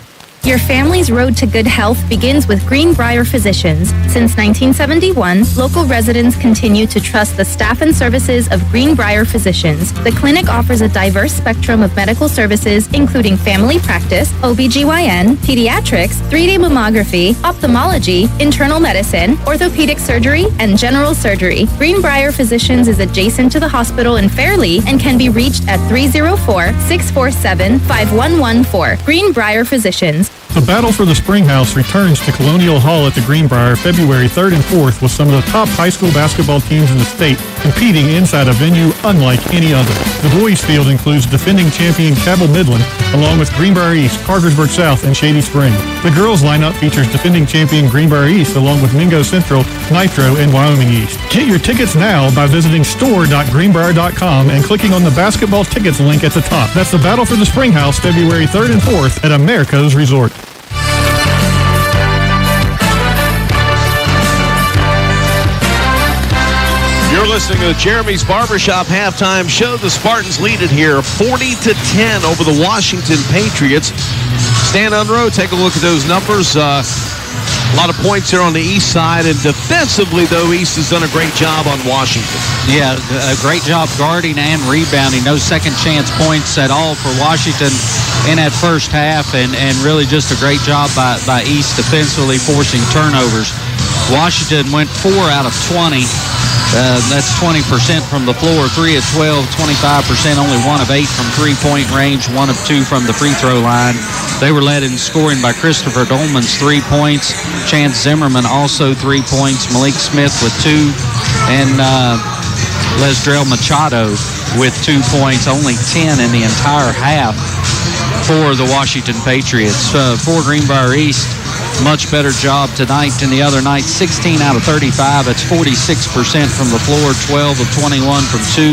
Your family's road to good health begins with Greenbrier Physicians. Since 1971, local residents continue to trust the staff and services of Greenbrier Physicians. The clinic offers a diverse spectrum of medical services, including family practice, OBGYN, pediatrics, 3D mammography, ophthalmology, internal medicine, orthopedic surgery, and general surgery. Greenbrier Physicians is adjacent to the hospital in Fairleigh and can be reached at 304-647-5114. Greenbrier Physicians. The battle for the Springhouse returns to Colonial Hall at the Greenbrier February 3rd and 4th with some of the top high school basketball teams in the state competing inside a venue unlike any other. The boys' field includes defending champion Cabell Midland, along with Greenbrier East, Parkersburg South, and Shady Spring. The girls' lineup features defending champion Greenbrier East, along with Mingo Central, Nitro, and Wyoming East. Get your tickets now by visiting store.greenbrier.com and clicking on the basketball tickets link at the top. That's the battle for the Springhouse February 3rd and 4th at America's Resort. You're listening to the Jeremy's Barbershop halftime show. The Spartans lead it here 40-10 over the Washington Patriots. Stand on the road, take a look at those numbers. A lot of points here on the east side, and defensively, though, East has done a great job on Washington. Yeah, a great job guarding and rebounding. No second chance points at all for Washington in that first half, and really just a great job by East defensively forcing turnovers. Washington went 4 out of 20. That's 20% from the floor, 3 of 12, 25%, only 1 of 8 from three-point range, 1 of 2 from the free throw line. They were led in scoring by Christopher Dolman's 3 points, Chance Zimmerman also 3 points, Malik Smith with 2, and Lesdrell Machado with 2 points, only 10 in the entire half for the Washington Patriots. For Greenbrier East, much better job tonight than the other night. 16 out of 35. That's 46% from the floor. 12 of 21 from 2.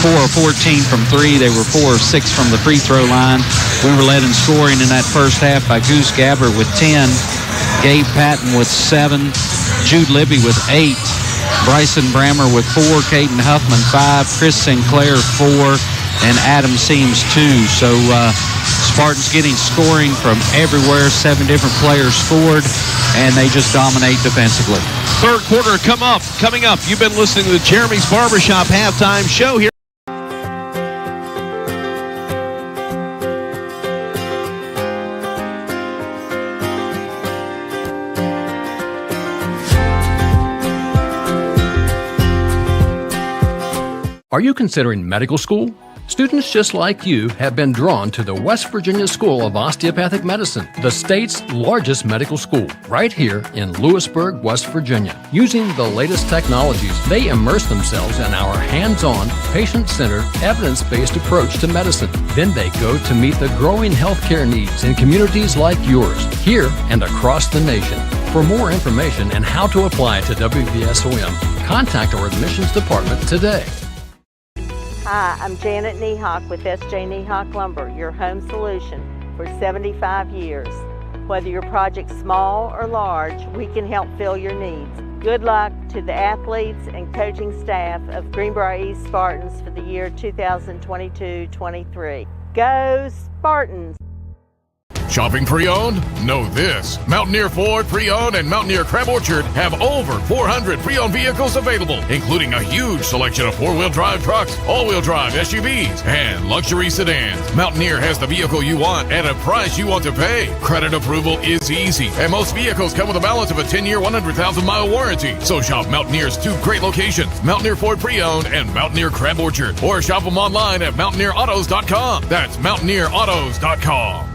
4 of 14 from 3. They were 4 of 6 from the free throw line. We were led in scoring in that first half by Goose Gabbert with 10. Gabe Patton with 7. Jude Libby with 8. Bryson Brammer with 4. Caden Huffman 5. Chris Sinclair 4. And Adam Seams 2. So Spartans getting scoring from everywhere. 7 different players scored, and they just dominate defensively. Third quarter coming up. You've been listening to the Jeremy's Barbershop halftime show here. Are you considering medical school? Students just like you have been drawn to the West Virginia School of Osteopathic Medicine, the state's largest medical school, right here in Lewisburg, West Virginia. Using the latest technologies, they immerse themselves in our hands-on, patient-centered, evidence-based approach to medicine. Then they go to meet the growing healthcare needs in communities like yours, here and across the nation. For more information and how to apply to WVSOM, contact our admissions department today. Hi, I'm Janet Niehawk with S.J. Niehawk Lumber, your home solution for 75 years. Whether your project's small or large, we can help fill your needs. Good luck to the athletes and coaching staff of Greenbrier East Spartans for the year 2022-23. Go Spartans! Shopping pre-owned? Know this. Mountaineer Ford Pre-Owned and Mountaineer Crab Orchard have over 400 pre-owned vehicles available, including a huge selection of four-wheel drive trucks, all-wheel drive SUVs, and luxury sedans. Mountaineer has the vehicle you want at a price you want to pay. Credit approval is easy, and most vehicles come with a balance of a 10-year, 100,000-mile warranty. So shop Mountaineer's two great locations, Mountaineer Ford Pre-Owned and Mountaineer Crab Orchard, or shop them online at mountaineerautos.com. That's mountaineerautos.com.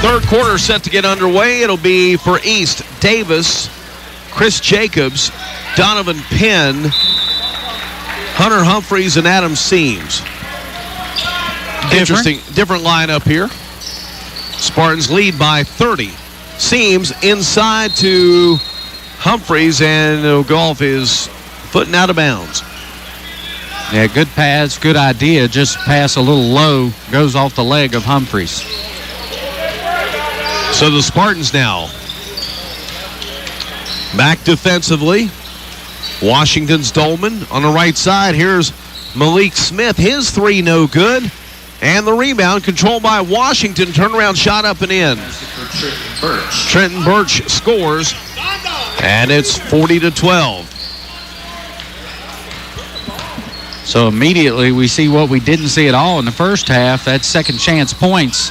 Third quarter set to get underway. It'll be for East, Davis, Chris Jacobs, Donovan Penn, Hunter Humphreys, and Adam Seams. Different lineup here. Spartans lead by 30. Seams inside to Humphreys, and it'll go off his foot and out of bounds. Yeah, good pass, good idea. Just pass a little low, goes off the leg of Humphreys. So the Spartans now back defensively. Washington's Dolman on the right side. Here's Malik Smith. His three no good. And the rebound controlled by Washington. Turnaround shot up and in. Trenton Birch scores. And it's 40-12. So immediately we see what we didn't see at all in the first half. That's second chance points.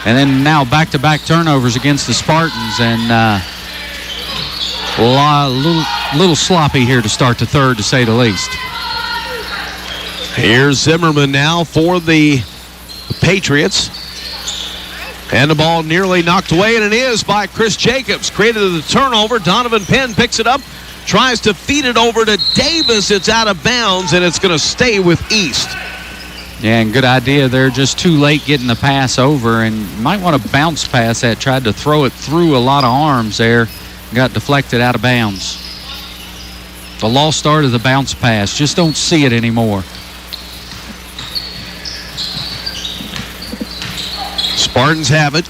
And then now back-to-back turnovers against the Spartans. And a little sloppy here to start the third, to say the least. Here's Zimmerman now for the Patriots. And the ball nearly knocked away, and it is by Chris Jacobs. Created the turnover. Donovan Penn picks it up, tries to feed it over to Davis. It's out of bounds, and it's going to stay with East. Yeah, and good idea. They're just too late getting the pass over, and might want to bounce pass that. Tried to throw it through a lot of arms there. Got deflected out of bounds. The lost start of the bounce pass. Just don't see it anymore. Spartans have it.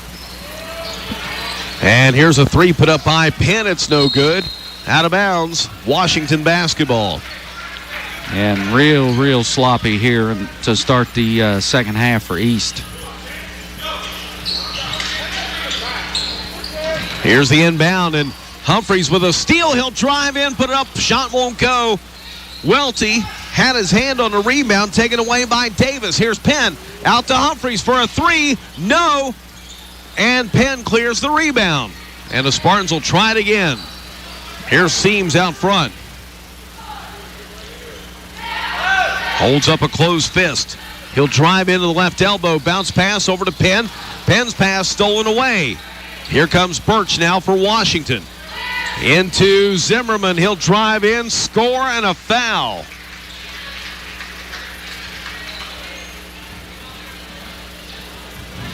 And here's a three put up by Penn. It's no good. Out of bounds. Washington basketball. And real sloppy here to start the second half for East. Here's the inbound, and Humphreys with a steal. He'll drive in, put it up. Shot won't go. Welty had his hand on the rebound, taken away by Davis. Here's Penn out to Humphreys for a three. No. And Penn clears the rebound. And the Spartans will try it again. Here's Seams out front. Holds up a closed fist. He'll drive into the left elbow. Bounce pass over to Penn. Penn's pass stolen away. Here comes Birch now for Washington. Into Zimmerman. He'll drive in, score, and a foul.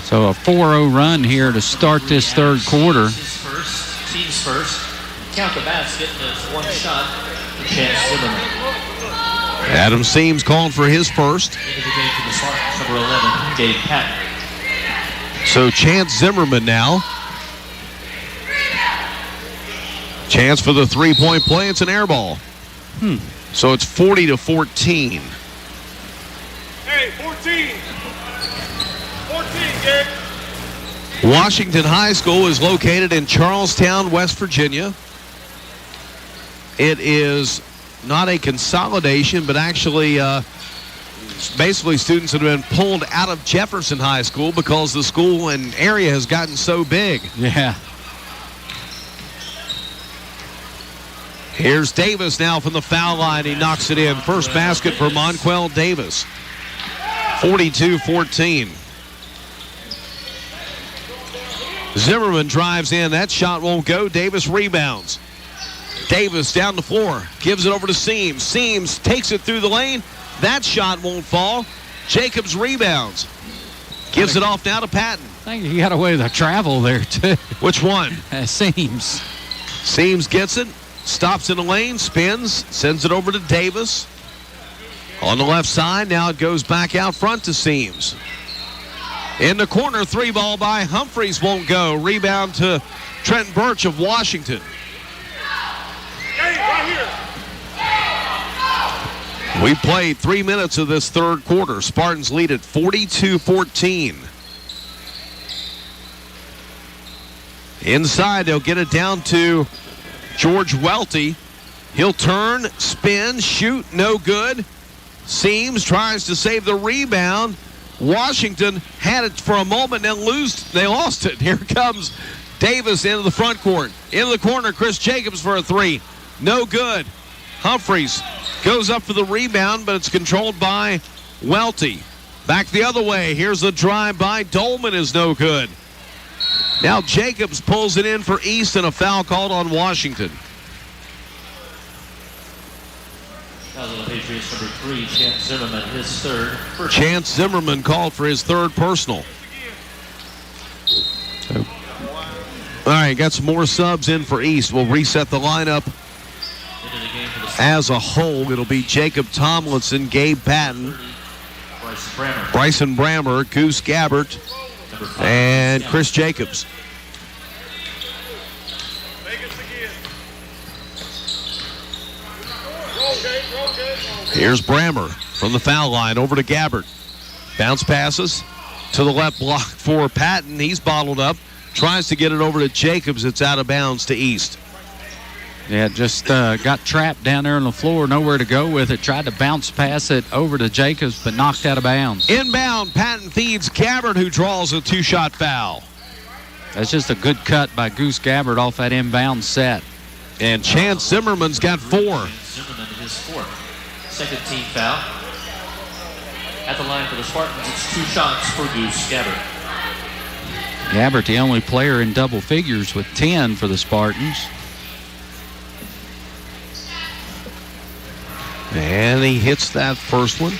So a 4-0 run here to start this third quarter. Teams first. Count the basket. That's one shot for Chance Zimmerman. Adam Seams calling for his first. Into the game for the Spartans, number 11, Gabe Patton. So Chance Zimmerman now. Chance for the three-point play. It's an air ball. So it's 40-14. Hey, 14. 14, Gabe. Washington High School is located in Charlestown, West Virginia. It is not a consolidation, but actually basically students that have been pulled out of Jefferson High School because the school and area has gotten so big. Yeah. Here's Davis now from the foul line. He knocks it in. First basket for Monquel Davis. 42-14. Zimmerman drives in. That shot won't go. Davis rebounds. Davis down the floor. Gives it over to Seams. Seams takes it through the lane. That shot won't fall. Jacobs rebounds. Gives it off now to Patton. I think he got away with the travel there, too. Which one? Seams. Seams gets it. Stops in the lane. Spins. Sends it over to Davis. On the left side. Now it goes back out front to Seams. In the corner, 3 ball by Humphreys won't go. Rebound to Trenton Birch of Washington. We played 3 minutes of this third quarter. Spartans lead at 42-14. Inside, they'll get it down to George Welty. He'll turn, spin, shoot, no good. Seams tries to save the rebound. Washington had it for a moment, then they lost it. Here comes Davis into the front court. Into the corner, Chris Jacobs for a 3. No good. Humphreys goes up for the rebound, but it's controlled by Welty. Back the other way. Here's the drive by Dolman is no good. Now Jacobs pulls it in for East, and a foul called on Washington. Foul on the Patriots, number 3, Chance Zimmerman, his third. Chance Zimmerman called for his third personal. All right, got some more subs in for East. We'll reset the lineup. As a whole, it'll be Jacob Tomlinson, Gabe Patton, Bryson Brammer, Goose Gabbert, and Chris Jacobs. Here's Brammer from the foul line over to Gabbert. Bounce passes to the left block for Patton. He's bottled up. Tries to get it over to Jacobs. It's out of bounds to East. Yeah, just got trapped down there on the floor, nowhere to go with it. Tried to bounce pass it over to Jacobs, but knocked out of bounds. Inbound, Patton feeds Gabbert, who draws a 2-shot foul. That's just a good cut by Goose Gabbert off that inbound set. And Chance Zimmerman's got 4. Zimmerman, his 4th. Second team foul. At the line for the Spartans, it's 2 shots for Goose Gabbert. Gabbert, the only player in double figures with 10 for the Spartans. And he hits that first one.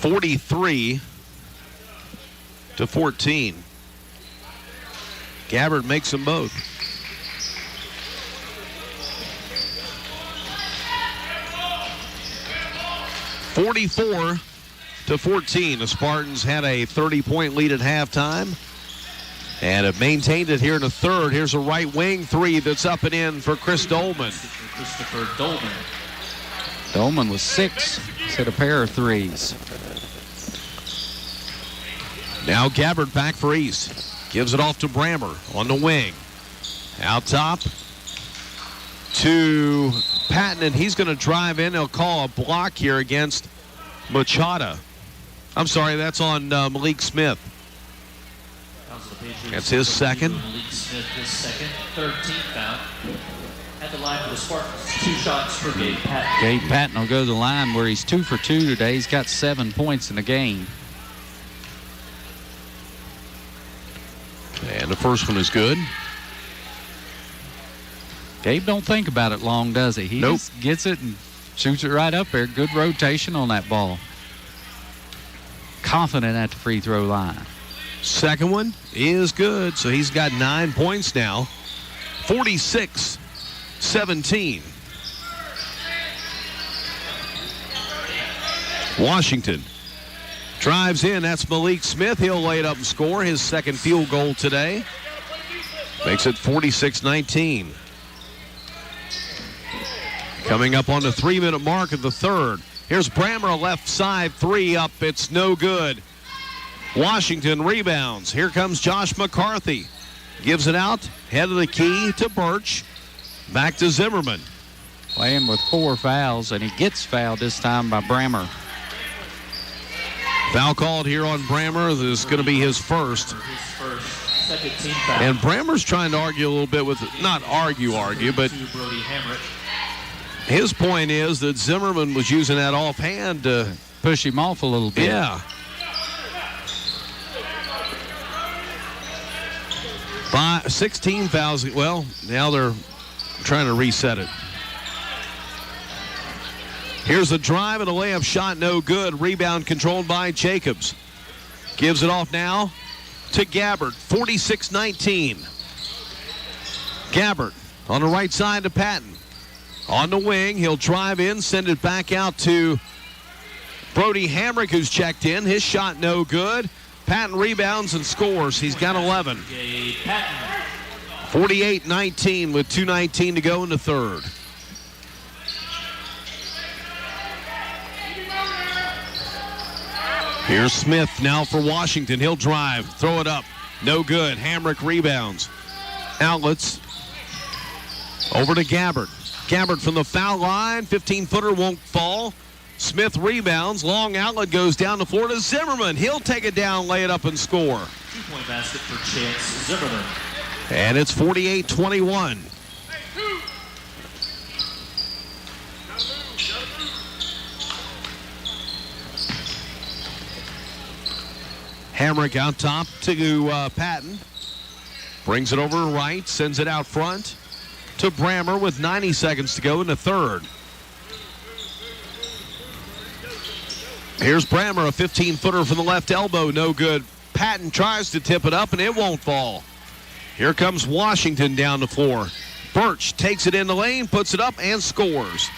(43-14). Gabbert makes them both. (44-14). The Spartans had a 30-point lead at halftime and have maintained it here in the third. Here's a right wing 3 that's up and in for Chris Dolman. Christopher Dolman. Dolman was 6. Hit a pair of 3s. Now Gabbert back for East. Gives it off to Brammer on the wing. Out top to Patton, and he's going to drive in. They'll call a block here against Machado. I'm sorry, that's on Malik Smith. That's his second. Malik Smith, his second. Third team foul. At the line for the Spartans, 2 shots for Gabe Patton. Gabe Patton will go to the line where he's 2 for 2 today. He's got 7 points in the game. And the first one is good. Gabe don't think about it long, does he? He just gets it and shoots it right up there. Good rotation on that ball. Confident at the free throw line. Second one is good, so he's got 9 points now. 46-17. Washington drives in. That's Malik Smith. He'll lay it up and score his second field goal today. Makes it 46-19. Coming up on the 3-minute mark of the third. Here's Brammer, a left side 3 up. It's no good. Washington rebounds. Here comes Josh McCarthy. Gives it out. Head of the key to Birch. Back to Zimmerman. Playing with 4 fouls, and he gets fouled this time by Brammer. Foul called here on Brammer. This is going to be his first. Second team foul. And Brammer's trying to argue a little bit with, not argue, but his point is that Zimmerman was using that offhand to push him off a little bit. Yeah. 16 fouls. Well, now they're trying to reset it. Here's a drive and a layup shot, no good. Rebound controlled by Jacobs. Gives it off now to Gabbard, 46-19. Gabbard on the right side to Patton. On the wing, he'll drive in, send it back out to Brody Hamrick, who's checked in. His shot no good. Patton rebounds and scores. He's got 11. 48-19 with 2:19 to go in the third. Here's Smith now for Washington. He'll drive, throw it up. No good. Hamrick rebounds. Outlets. Over to Gabbard. Gabbard from the foul line. 15-footer won't fall. Smith rebounds. Long outlet goes down the floor to Zimmerman. He'll take it down, lay it up, and score. 2-point basket for Chance Zimmerman. And it's 48-21. Hamrick out top to Patton. Brings it over right, sends it out front to Brammer with 90 seconds to go in the third. Here's Brammer, a 15-footer from the left elbow, no good. Patton tries to tip it up, and it won't fall. Here comes Washington down the floor. Birch takes it in the lane, puts it up, and scores.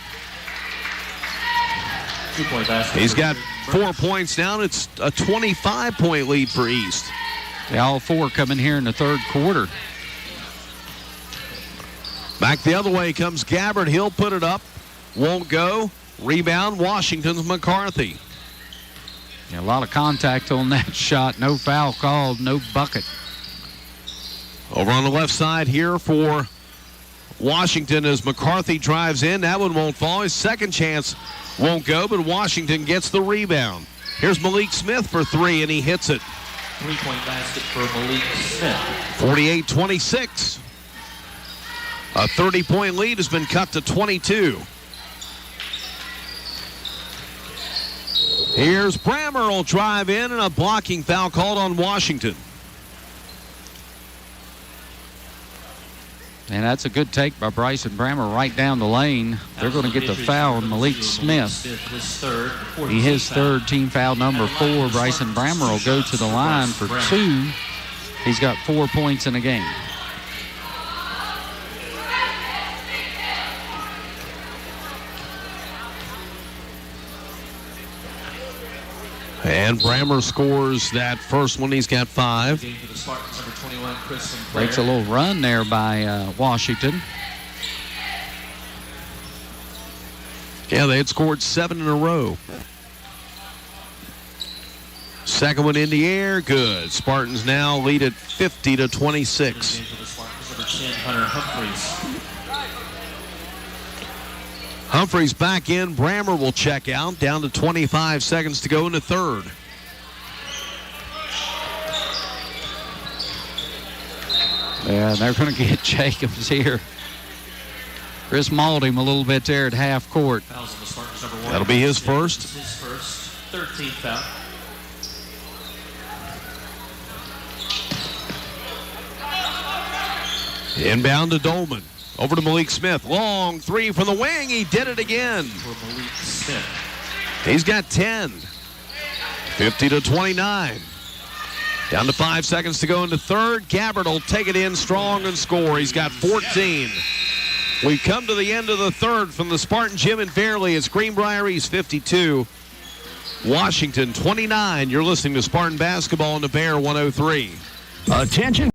2-point basket. He's got 4 points now. It's a 25-point lead for East. They all four coming here in the third quarter. Back the other way comes Gabbard. He'll put it up. Won't go. Rebound, Washington's McCarthy. Yeah, a lot of contact on that shot. No foul called, no bucket. Over on the left side here for Washington as McCarthy drives in. That one won't fall. His second chance won't go, but Washington gets the rebound. Here's Malik Smith for three, and he hits it. 3-point basket for Malik Smith. 48-26. A 30-point lead has been cut to 22. Here's Brammer will drive in, and a blocking foul called on Washington. And that's a good take by Bryson Brammer right down the lane. They're going to get the foul on Malik Smith. His third, team foul number 4. Bryson Brammer will go to the line for 2. He's got 4 points in a game. And Brammer scores that first one. He's got 5. For the Spartans, number 21, Chris Breaks a little run there by Washington. Yeah, they had scored 7 in a row. Second one in the air, good. Spartans now lead at 50-26. For the Spartans, number 10, Hunter Humphreys. Humphreys back in. Brammer will check out. Down to 25 seconds to go in the third. Yeah, they're going to get Jacobs here. Chris mauled him a little bit there at half court. That'll be his first. His first, 13th foul. Inbound to Dolman. Over to Malik Smith. Long three from the wing. He did it again. For Malik Smith. He's got 10. 50-29. Down to 5 seconds to go in the third. Gabbard will take it in strong and score. He's got 14. We've come to the end of the third from the Spartan Gym in Fairley. It's Greenbrier East 52. Washington 29. You're listening to Spartan Basketball on the Bear 103. Attention.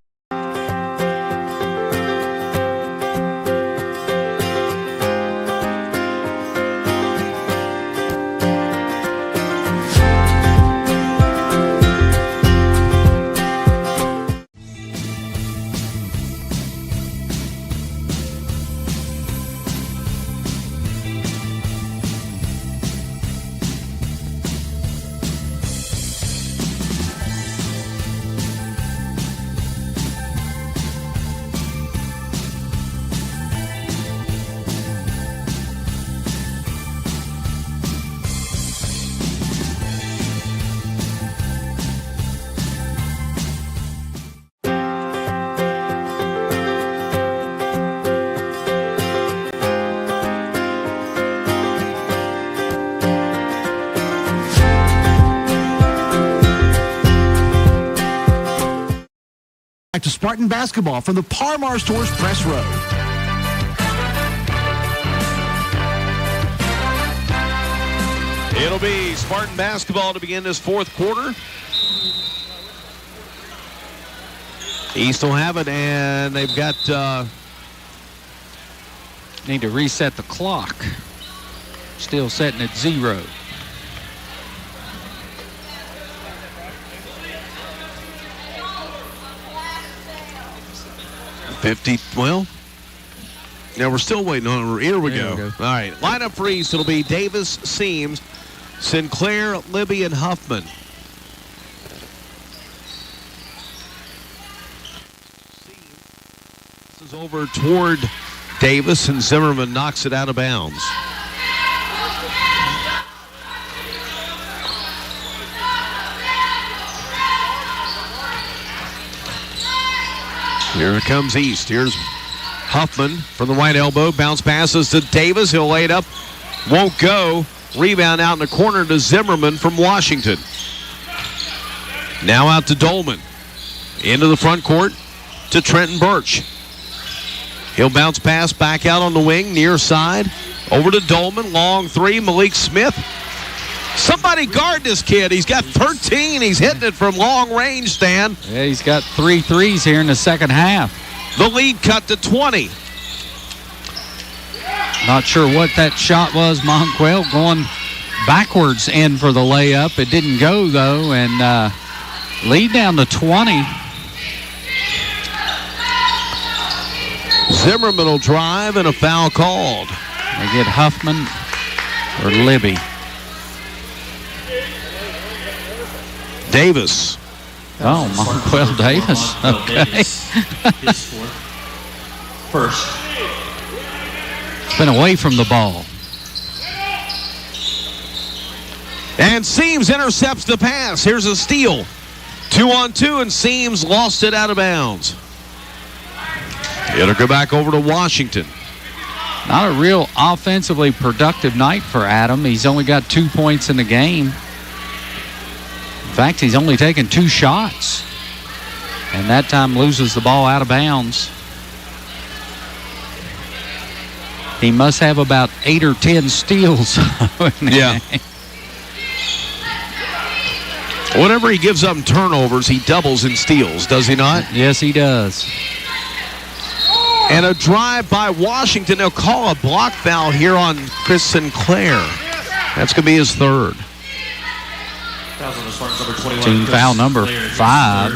Spartan basketball from the Parmar Stores Press Row. It'll be Spartan basketball to begin this fourth quarter. East will have it, and they've got... Need to reset the clock. Still setting at 0. Well, now we're still waiting on it. Here we go. All right, lineup for East. It'll be Davis, Seams, Sinclair, Libby, and Huffman. This is over toward Davis, and Zimmerman knocks it out of bounds. Here it comes East. Here's Huffman from the right elbow. Bounce passes to Davis. He'll lay it up. Won't go. Rebound out in the corner to Zimmerman from Washington. Now out to Dolman. Into the front court to Trenton Birch. He'll bounce pass back out on the wing, near side. Over to Dolman. Long three. Malik Smith. Somebody guard this kid. He's got 13. He's hitting it from long range, Stan. Yeah, he's got 3 threes here in the second half. The lead cut to 20. Not sure what that shot was. Monquel going backwards in for the layup. It didn't go, though, and lead down to 20. Zimmerman will drive and a foul called. They get Huffman or Libby. Davis. Oh, Monquel Davis. Okay. His first. Been away from the ball. And Seams intercepts the pass. Here's a steal. 2-on-2, and Seams lost it out of bounds. It'll go back over to Washington. Not a real offensively productive night for Adam. He's only got 2 points in the game. In fact, he's only taken 2 shots. And that time loses the ball out of bounds. He must have about 8 or 10 steals. Yeah. Whenever he gives up turnovers, he doubles in steals, does he not? Yes, he does. And a drive by Washington. They'll call a block foul here on Chris Sinclair. That's going to be his third. Team foul number 5. I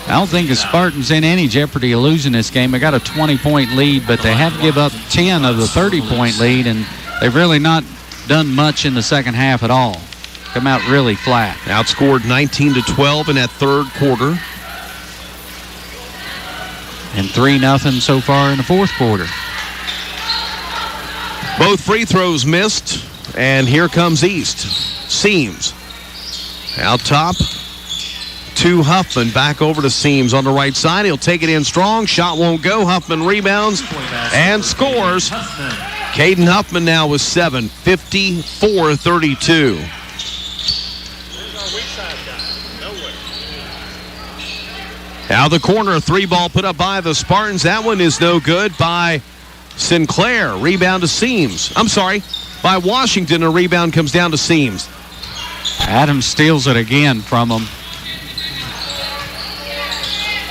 don't think the Spartans in any jeopardy of losing this game. They got a 20-point lead, but they have to give up 10 of the 30-point lead, and they've really not done much in the second half at all. Come out really flat. Outscored 19-12 in that third quarter. And 3-0 so far in the fourth quarter. Both free throws missed, and here comes East. Seams out top to Huffman. Back over to Seams on the right side. He'll take it in strong. Shot won't go. Huffman rebounds and scores. Caden Huffman now with 7, 54-32. Out of the corner, a 3-ball put up by the Spartans. That one is no good by Sinclair. Rebound to Seams. I'm sorry, by Washington. A rebound comes down to Seams. Adams steals it again from him.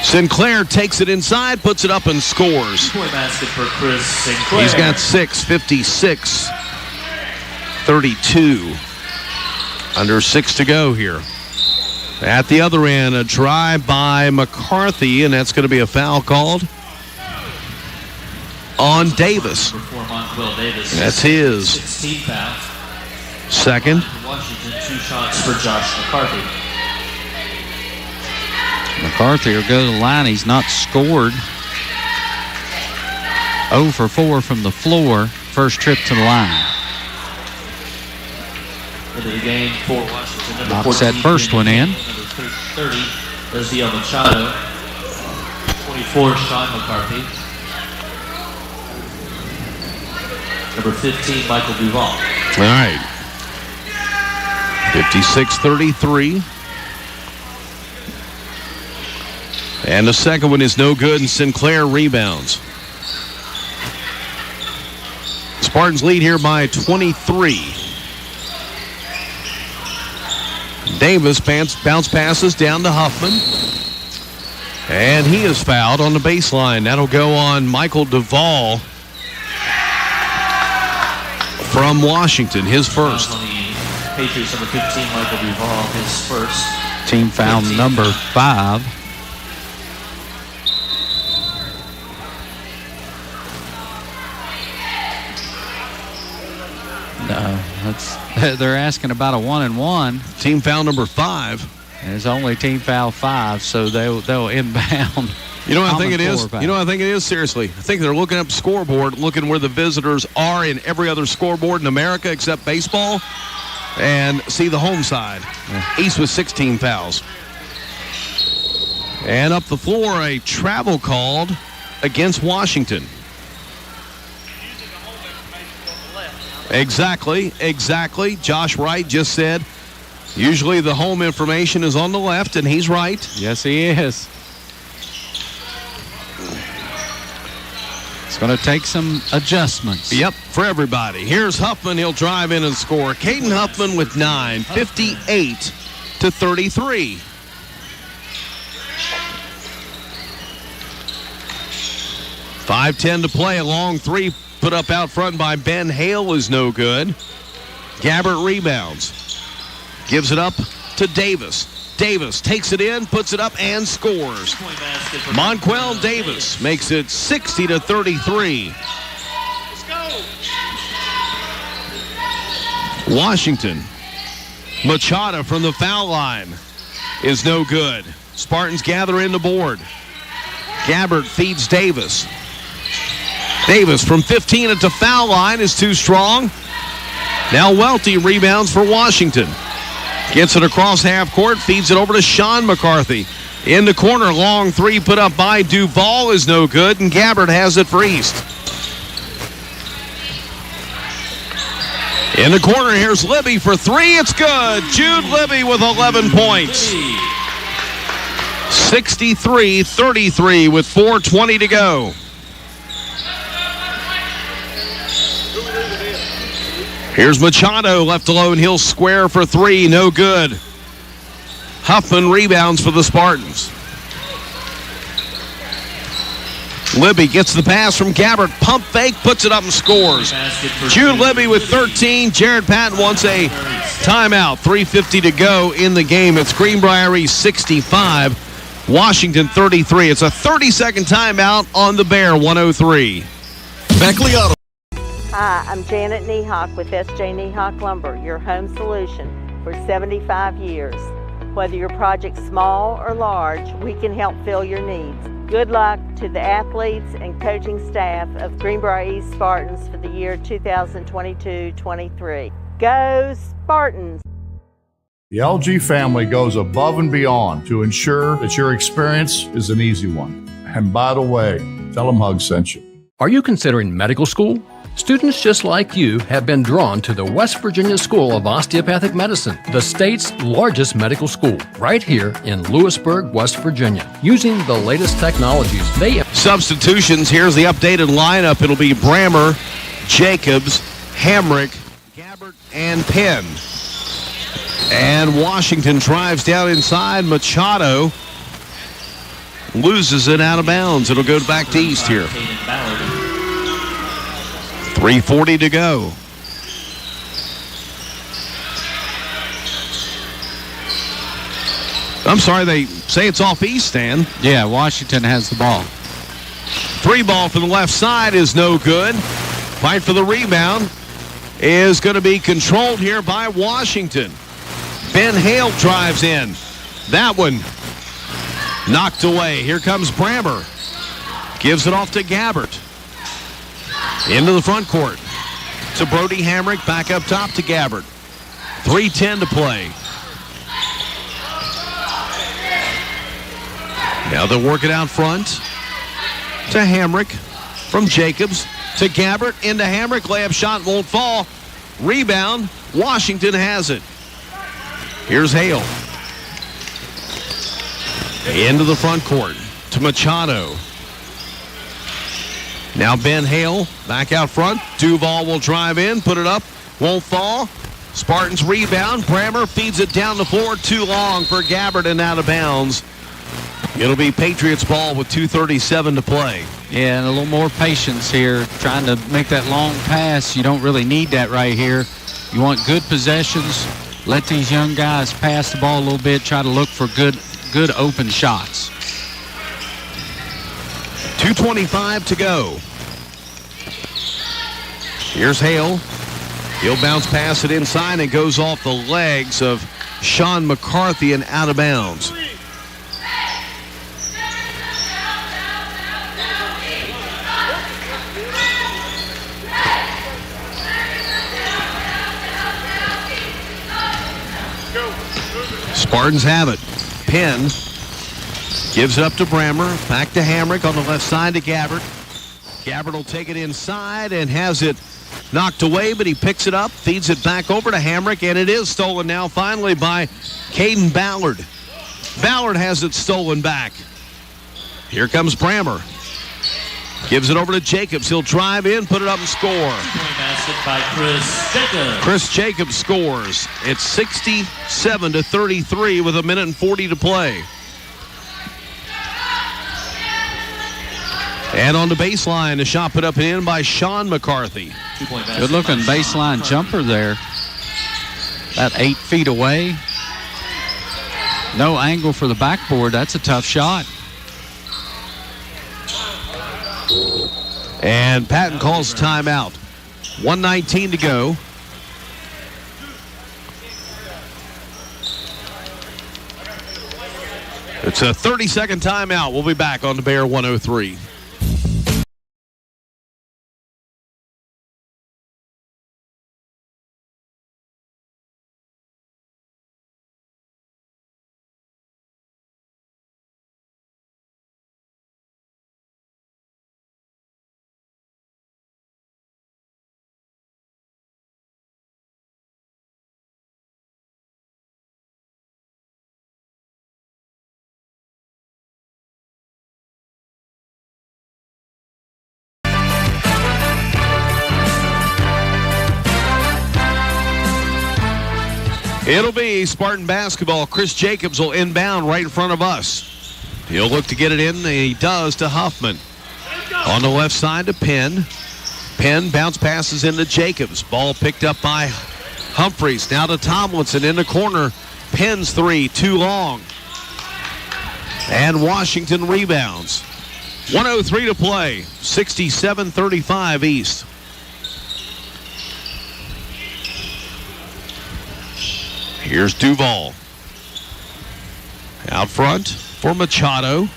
Sinclair takes it inside, puts it up, and scores. Point basket for Chris Sinclair. He's got 6, 56-32. Under 6 to go here. At the other end, a drive by McCarthy, and that's going to be a foul called on Davis. That's his 16 foul. Second. Washington, 2 shots for Josh McCarthy. McCarthy will go to the line. He's not scored. 0 for 4 from the floor. First trip to the line. Into the game for Washington. Knocks that first one in. Number 30, Ezio Machado. 24, Sean McCarthy. Number 15, Michael Duval. All right. 56-33. And the second one is no good, and Sinclair rebounds. Spartans lead here by 23. Davis bounce passes down to Huffman. And he is fouled on the baseline. That'll go on Michael Duvall from Washington, his first. Patriots number 15, Michael Duvall, his first. Team foul number 5. No, they're asking about a 1-and-1. Team foul number 5. And it's only team foul 5, so they'll inbound. You know what I think it is? You know what I think it is? Seriously. I think they're looking up scoreboard, looking where the visitors are in every other scoreboard in America except baseball, and see the home side. East with 16 fouls. And up the floor, a travel called against Washington. Exactly. Josh Wright just said usually the home information is on the left, and he's right. Yes, he is. It's going to take some adjustments. Yep, for everybody. Here's Huffman. He'll drive in and score. Caden Huffman with 9, 58-33. .5:10 to play. A long three put up out front by Ben Hale is no good. Gabbert rebounds. Gives it up to Davis. Davis takes it in, puts it up, and scores. Monquel Davis makes it 60-33. Washington. Machado from the foul line is no good. Spartans gather in the board. Gabbert feeds Davis. Davis from 15 at the foul line is too strong. Now Welty rebounds for Washington. Gets it across half court, feeds it over to Sean McCarthy. In the corner, long three put up by Duvall is no good, and Gabbert has it for East. In the corner, here's Libby for three. It's good. Jude Libby with 11 points. 63-33 with 4:20 to go. Here's Machado left alone. He'll square for three. No good. Huffman rebounds for the Spartans. Libby gets the pass from Gabbert. Pump fake, puts it up and scores. Jude Libby with 13. Jared Patton wants a timeout. 3:50 to go in the game. It's Greenbrier East 65, Washington 33. It's a 30-second timeout on the Bear 103. Beckley Auto. Hi, I'm Janet Niehawk with S.J. Niehawk Lumber, your home solution for 75 years. Whether your project's small or large, we can help fill your needs. Good luck to the athletes and coaching staff of Greenbrier East Spartans for the year 2022-23. Go Spartans! The LG family goes above and beyond to ensure that your experience is an easy one. And by the way, tell them Hug sent you. Are you considering medical school? Students just like you have been drawn to the West Virginia School of Osteopathic Medicine, the state's largest medical school, right here in Lewisburg, West Virginia. Using the latest technologies, they... Substitutions, here's the updated lineup. It'll be Brammer, Jacobs, Hamrick, Gabbert, and Penn. And Washington drives down inside. Machado loses it out of bounds. It'll go back to East here. 3:40 to go. I'm sorry, they say it's off East, Stan. Yeah, Washington has the ball. Three ball from the left side is no good. Fight for the rebound is going to be controlled here by Washington. Ben Hale drives in. That one knocked away. Here comes Brammer. Gives it off to Gabbert. Into the front court to Brody Hamrick. Back up top to Gabbert. 3:10 to play. Now they'll work it out front to Hamrick. From Jacobs to Gabbert. Into Hamrick. Layup shot won't fall. Rebound. Washington has it. Here's Hale. Into the front court. to Machado. Now Ben Hale back out front. Duval will drive in, put it up, won't fall. Spartans rebound. Brammer feeds it down the floor, too long for Gabbard and out of bounds. It'll be Patriots ball with 2:37 to play. Yeah, and a little more patience here, trying to make that long pass. You don't really need that right here. You want good possessions. Let these young guys pass the ball a little bit, try to look for good open shots. 2:25 to go. Here's Hale. He'll bounce pass it inside and goes off the legs of Sean McCarthy and out of bounds. Spartans have it. Penn gives it up to Brammer. Back to Hamrick on the left side to Gabbard. Gabbard will take it inside and has it knocked away, but he picks it up, feeds it back over to Hamrick, and it is stolen now finally by Caden Ballard. Ballard has it stolen back. Here comes Brammer. Gives it over to Jacobs. He'll drive in, put it up and score. By Chris Jacobs. Chris Jacobs scores. It's 67-33 with 1:40 to play. And on the baseline, the shot put up and in by Sean McCarthy. Good looking baseline jumper there. About 8 feet away. No angle for the backboard. That's a tough shot. And Patton calls timeout. 1:19 to go. It's a 30-second timeout. We'll be back on the Bear 103. It'll be Spartan basketball. Chris Jacobs will inbound right in front of us. He'll look to get it in. He does to Huffman. On the left side to Penn. Penn bounce passes into Jacobs. Ball picked up by Humphreys. Now to Tomlinson in the corner. Penn's three, too long. And Washington rebounds. 1:03 to play. 67-35 East. Here's Duval. Out front for Machado.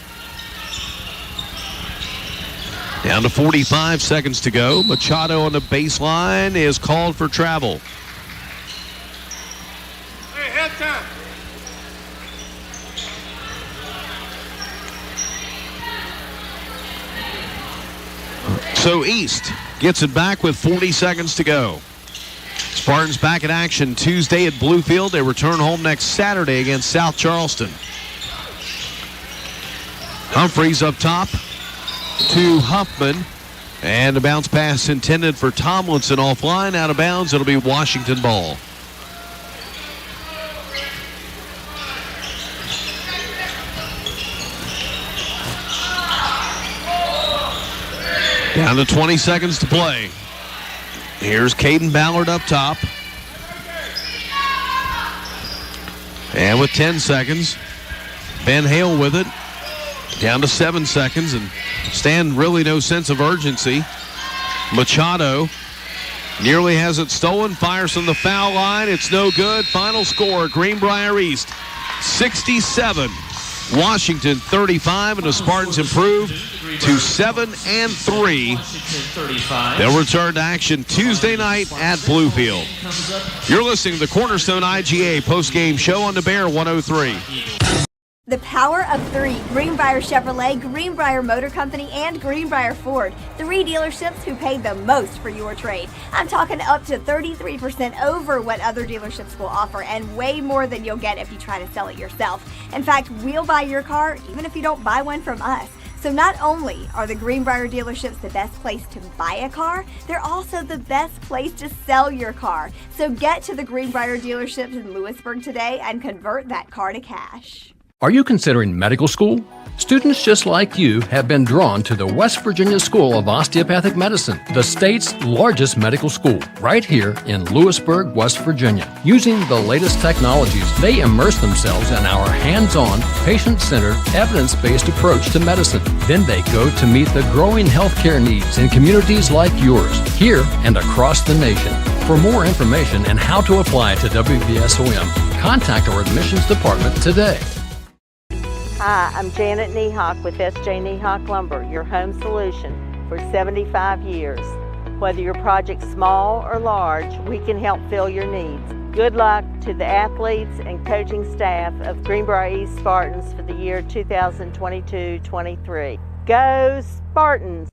Down to 45 seconds to go. Machado on the baseline is called for travel. Hey, head time. So East gets it back with 40 seconds to go. Spartans back in action Tuesday at Bluefield. They return home next Saturday against South Charleston. Humphreys up top to Huffman. And a bounce pass intended for Tomlinson offline. Out of bounds. It'll be Washington ball. Down to 20 seconds to play. Here's Caden Ballard up top. And with 10 seconds, Ben Hale with it. Down to 7 seconds, and Stan really no sense of urgency. Machado nearly has it stolen, fires from the foul line. It's no good. Final score, Greenbrier East 67. Washington 35, and the Spartans improve to 7-3. They'll return to action Tuesday night at Bluefield. You're listening to the Cornerstone IGA postgame show on the Bear 103. The power of three: Greenbrier Chevrolet, Greenbrier Motor Company, and Greenbrier Ford. Three dealerships who pay the most for your trade. I'm talking up to 33% over what other dealerships will offer, and way more than you'll get if you try to sell it yourself. In fact, we'll buy your car even if you don't buy one from us. So not only are the Greenbrier dealerships the best place to buy a car, they're also the best place to sell your car. So get to the Greenbrier dealerships in Lewisburg today and convert that car to cash. Are you considering medical school? Students just like you have been drawn to the West Virginia School of Osteopathic Medicine, the state's largest medical school, right here in Lewisburg, West Virginia. Using the latest technologies, they immerse themselves in our hands-on, patient-centered, evidence-based approach to medicine. Then they go to meet the growing healthcare needs in communities like yours, here and across the nation. For more information and how to apply to WVSOM, contact our admissions department today. Hi, I'm Janet Niehawk with S.J. Niehawk Lumber, your home solution for 75 years. Whether your project's small or large, we can help fill your needs. Good luck to the athletes and coaching staff of Greenbrier East Spartans for the year 2022-23. Go Spartans!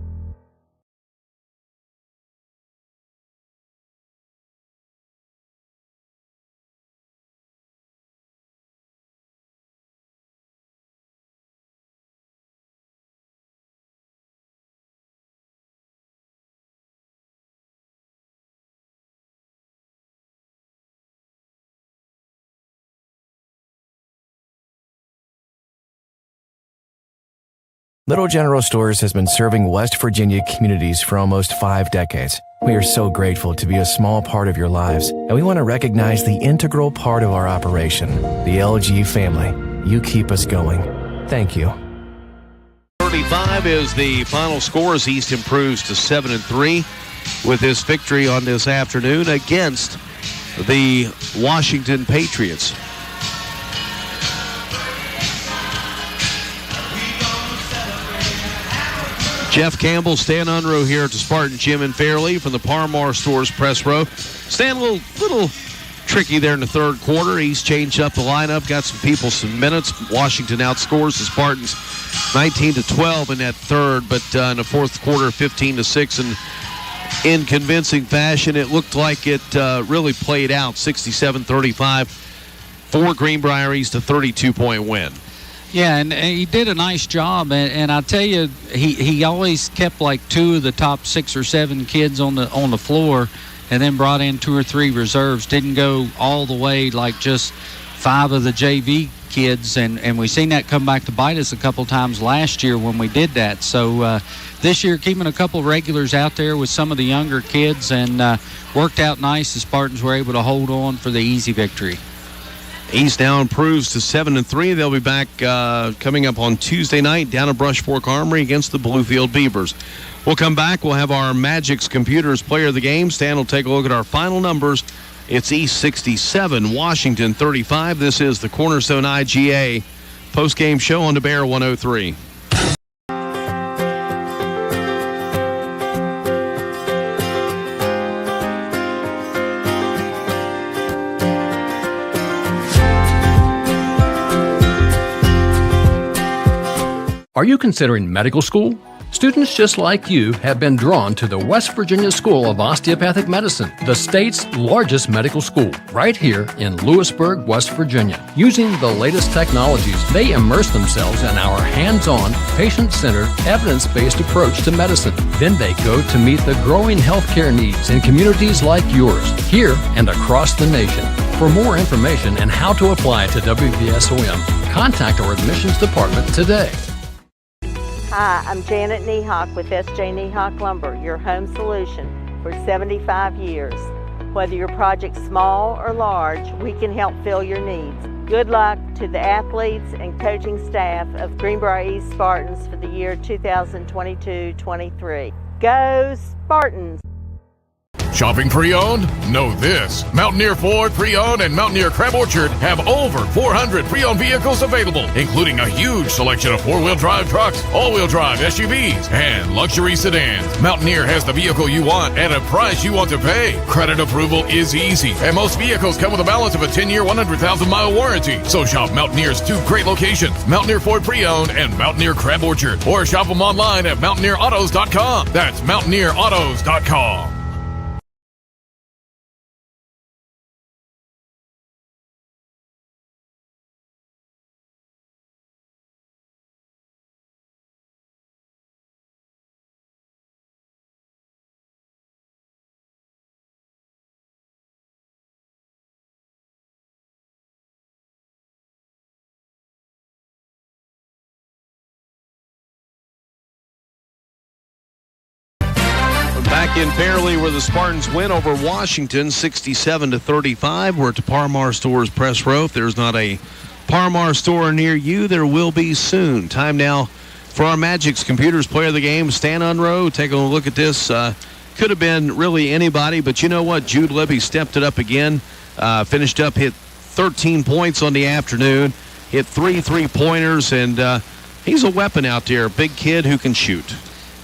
Little General Stores has been serving West Virginia communities for almost 5 decades. We are so grateful to be a small part of your lives, and we want to recognize the integral part of our operation, the LG family. You keep us going. Thank you. 35 is the final score as East improves to 7-3 with this victory on this afternoon against the Washington Patriots. Jeff Campbell, Stan Unruh here at the Spartan Gym in Fairleigh from the Parmar Stores press row. Stan, a little tricky there in the third quarter. He's changed up the lineup, got some people some minutes. Washington outscores the Spartans 19-12 in that third, but in the fourth quarter, 15-6, and in convincing fashion. It looked like it really played out, 67-35 for Greenbrier East, a 32-point win. Yeah, and he did a nice job, and I tell you, he always kept like 2 of the top 6 or 7 kids on the floor, and then brought in 2 or 3 reserves. Didn't go all the way like just 5 of the JV kids, and we seen that come back to bite us a couple times last year when we did that. So this year, keeping a couple regulars out there with some of the younger kids, and worked out nice. The Spartans were able to hold on for the easy victory. East now improves to 7-3. They'll be back coming up on Tuesday night down at Brush Fork Armory against the Bluefield Beavers. We'll come back. We'll have our Magic's Computers player of the game. Stan will take a look at our final numbers. It's East 67, Washington 35. This is the Cornerstone IGA postgame show on the Bear 103. Are you considering medical school? Students just like you have been drawn to the West Virginia School of Osteopathic Medicine, the state's largest medical school, right here in Lewisburg, West Virginia. Using the latest technologies, they immerse themselves in our hands-on, patient-centered, evidence-based approach to medicine. Then they go to meet the growing healthcare needs in communities like yours, here and across the nation. For more information and how to apply to WVSOM, contact our admissions department today. Hi, I'm Janet Niehawk with S.J. Niehawk Lumber, your home solution for 75 years. Whether your project's small or large, we can help fill your needs. Good luck to the athletes and coaching staff of Greenbrier East Spartans for the year 2022-23. Go Spartans! Shopping pre-owned? Know this. Mountaineer Ford Pre-Owned and Mountaineer Crab Orchard have over 400 pre-owned vehicles available, including a huge selection of four-wheel drive trucks, all-wheel drive SUVs, and luxury sedans. Mountaineer has the vehicle you want at a price you want to pay. Credit approval is easy, and most vehicles come with a balance of a 10-year, 100,000-mile warranty. So shop Mountaineer's two great locations, Mountaineer Ford Pre-Owned and Mountaineer Crab Orchard, or shop them online at mountaineerautos.com. That's mountaineerautos.com. Back in Fairleigh, where the Spartans win over Washington 67-35. We're at the Parmar Stores Press Row. If there's not a Parmar store near you, there will be soon. Time now for our Magic's Computers Player of the Game. Stan Unrow, take a look at this. Could have been really anybody, but you know what? Jude Libby stepped it up again. Finished up, hit 13 points on the afternoon, hit 3 3-pointers, and he's a weapon out there. Big kid who can shoot.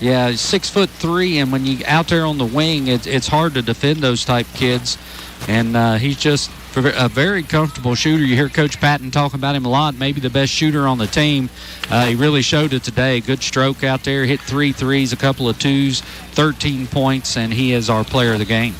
Yeah, 6'3", and when you out there on the wing, it's hard to defend those type kids. And he's just a very comfortable shooter. You hear Coach Patton talk about him a lot, maybe the best shooter on the team. He really showed it today. Good stroke out there, hit 3 threes, a couple of twos, 13 points, and he is our player of the game.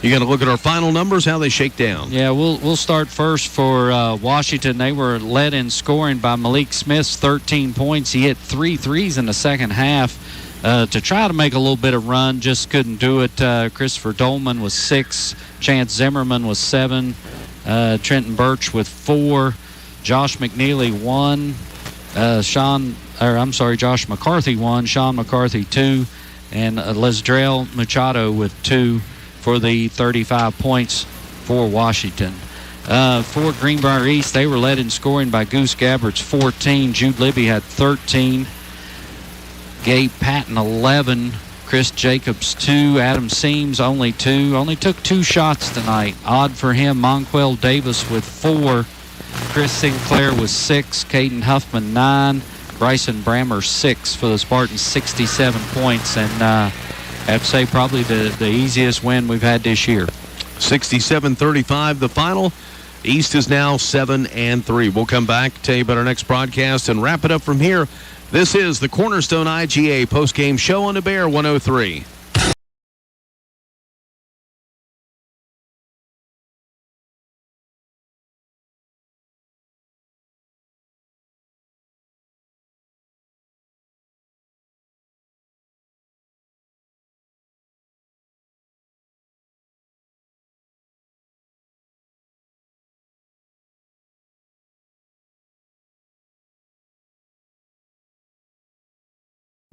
You got to look at our final numbers, how they shake down. Yeah, we'll start first for Washington. They were led in scoring by Malik Smith's 13 points. He hit 3 threes in the second half to try to make a little bit of run. Just couldn't do it. Christopher Dolman was 6. Chance Zimmerman was 7. Trenton Birch with 4. Josh McNeely 1. Josh McCarthy 1. Sean McCarthy 2. And Lesdrell Machado with 2. For the 35 points for Washington. For Greenbrier East, they were led in scoring by Goose Gabbard's 14. Jude Libby had 13. Gabe Patton 11. Chris Jacobs 2. Adam Seams only 2. Only took 2 shots tonight. Odd for him. Monquel Davis with 4. Chris Sinclair was 6. Caden Huffman 9. Bryson Brammer 6 for the Spartans, 67 points. And I have to say probably the easiest win we've had this year. 67-35 the final. East is now 7-3. We'll come back, tell you about our next broadcast, and wrap it up from here. This is the Cornerstone IGA postgame show on the Bear 103.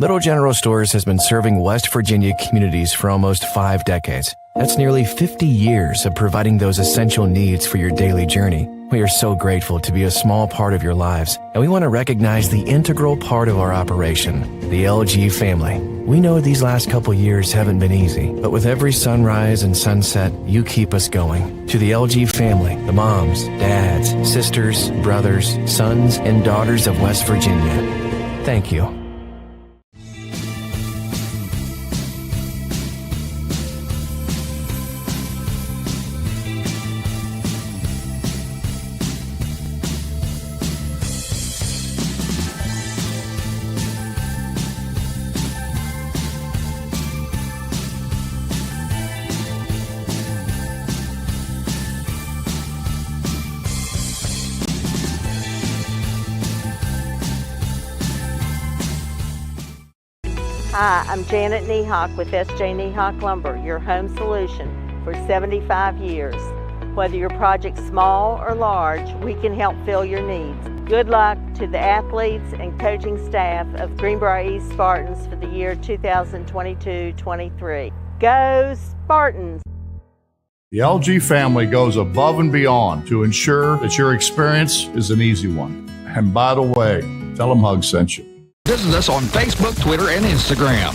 Little General Stores has been serving West Virginia communities for almost 5 decades. That's nearly 50 years of providing those essential needs for your daily journey. We are so grateful to be a small part of your lives, and we want to recognize the integral part of our operation, the LG family. We know these last couple years haven't been easy, but with every sunrise and sunset, you keep us going. To the LG family, the moms, dads, sisters, brothers, sons, and daughters of West Virginia, thank you. Hi, I'm Janet Niehawk with S.J. Niehawk Lumber, your home solution for 75 years. Whether your project's small or large, we can help fill your needs. Good luck to the athletes and coaching staff of Greenbrier East Spartans for the year 2022-23. Go Spartans! The LG family goes above and beyond to ensure that your experience is an easy one. And by the way, tell them Hug sent you. Visit us on Facebook, Twitter, and Instagram.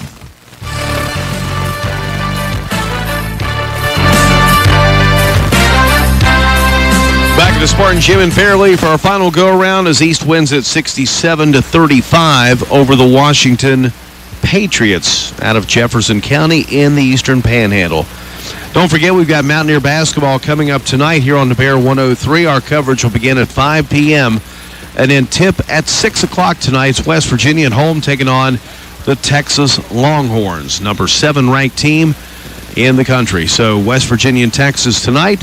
the Spartan Gym in Fairleigh for our final go-around as East wins at 67-35 over the Washington Patriots out of Jefferson County in the Eastern Panhandle. Don't forget, we've got Mountaineer basketball coming up tonight here on the Bear 103. Our coverage will begin at 5 p.m. and then tip at 6 o'clock tonight. It's West Virginia at home taking on the Texas Longhorns, number 7 ranked team in the country. So West Virginia and Texas tonight.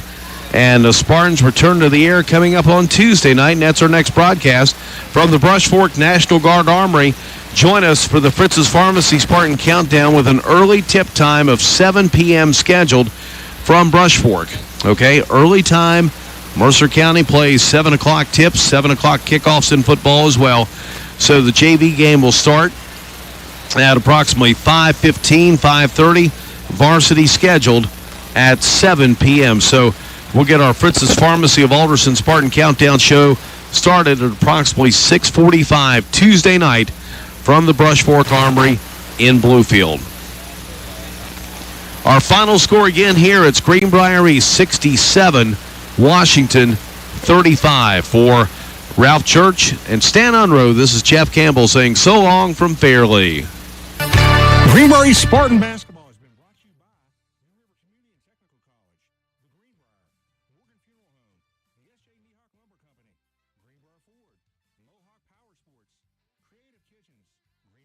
And the Spartans return to the air coming up on Tuesday night, and that's our next broadcast from the Brush Fork National Guard Armory. Join us for the Fritz's Pharmacy Spartan Countdown with an early tip time of 7 p.m. scheduled from Brush Fork. Okay, early time. Mercer County plays 7 o'clock tips, 7 o'clock kickoffs in football as well. So the JV game will start at approximately 5:15, 5:30. Varsity scheduled at 7 p.m. So we'll get our Fritz's Pharmacy of Alderson Spartan Countdown show started at approximately 6:45 Tuesday night from the Brush Fork Armory in Bluefield. Our final score again here, it's Greenbrier East 67, Washington 35. For Ralph Church and Stan Unroe, this is Jeff Campbell saying so long from Fairleigh. Greenbrier East Spartan basketball.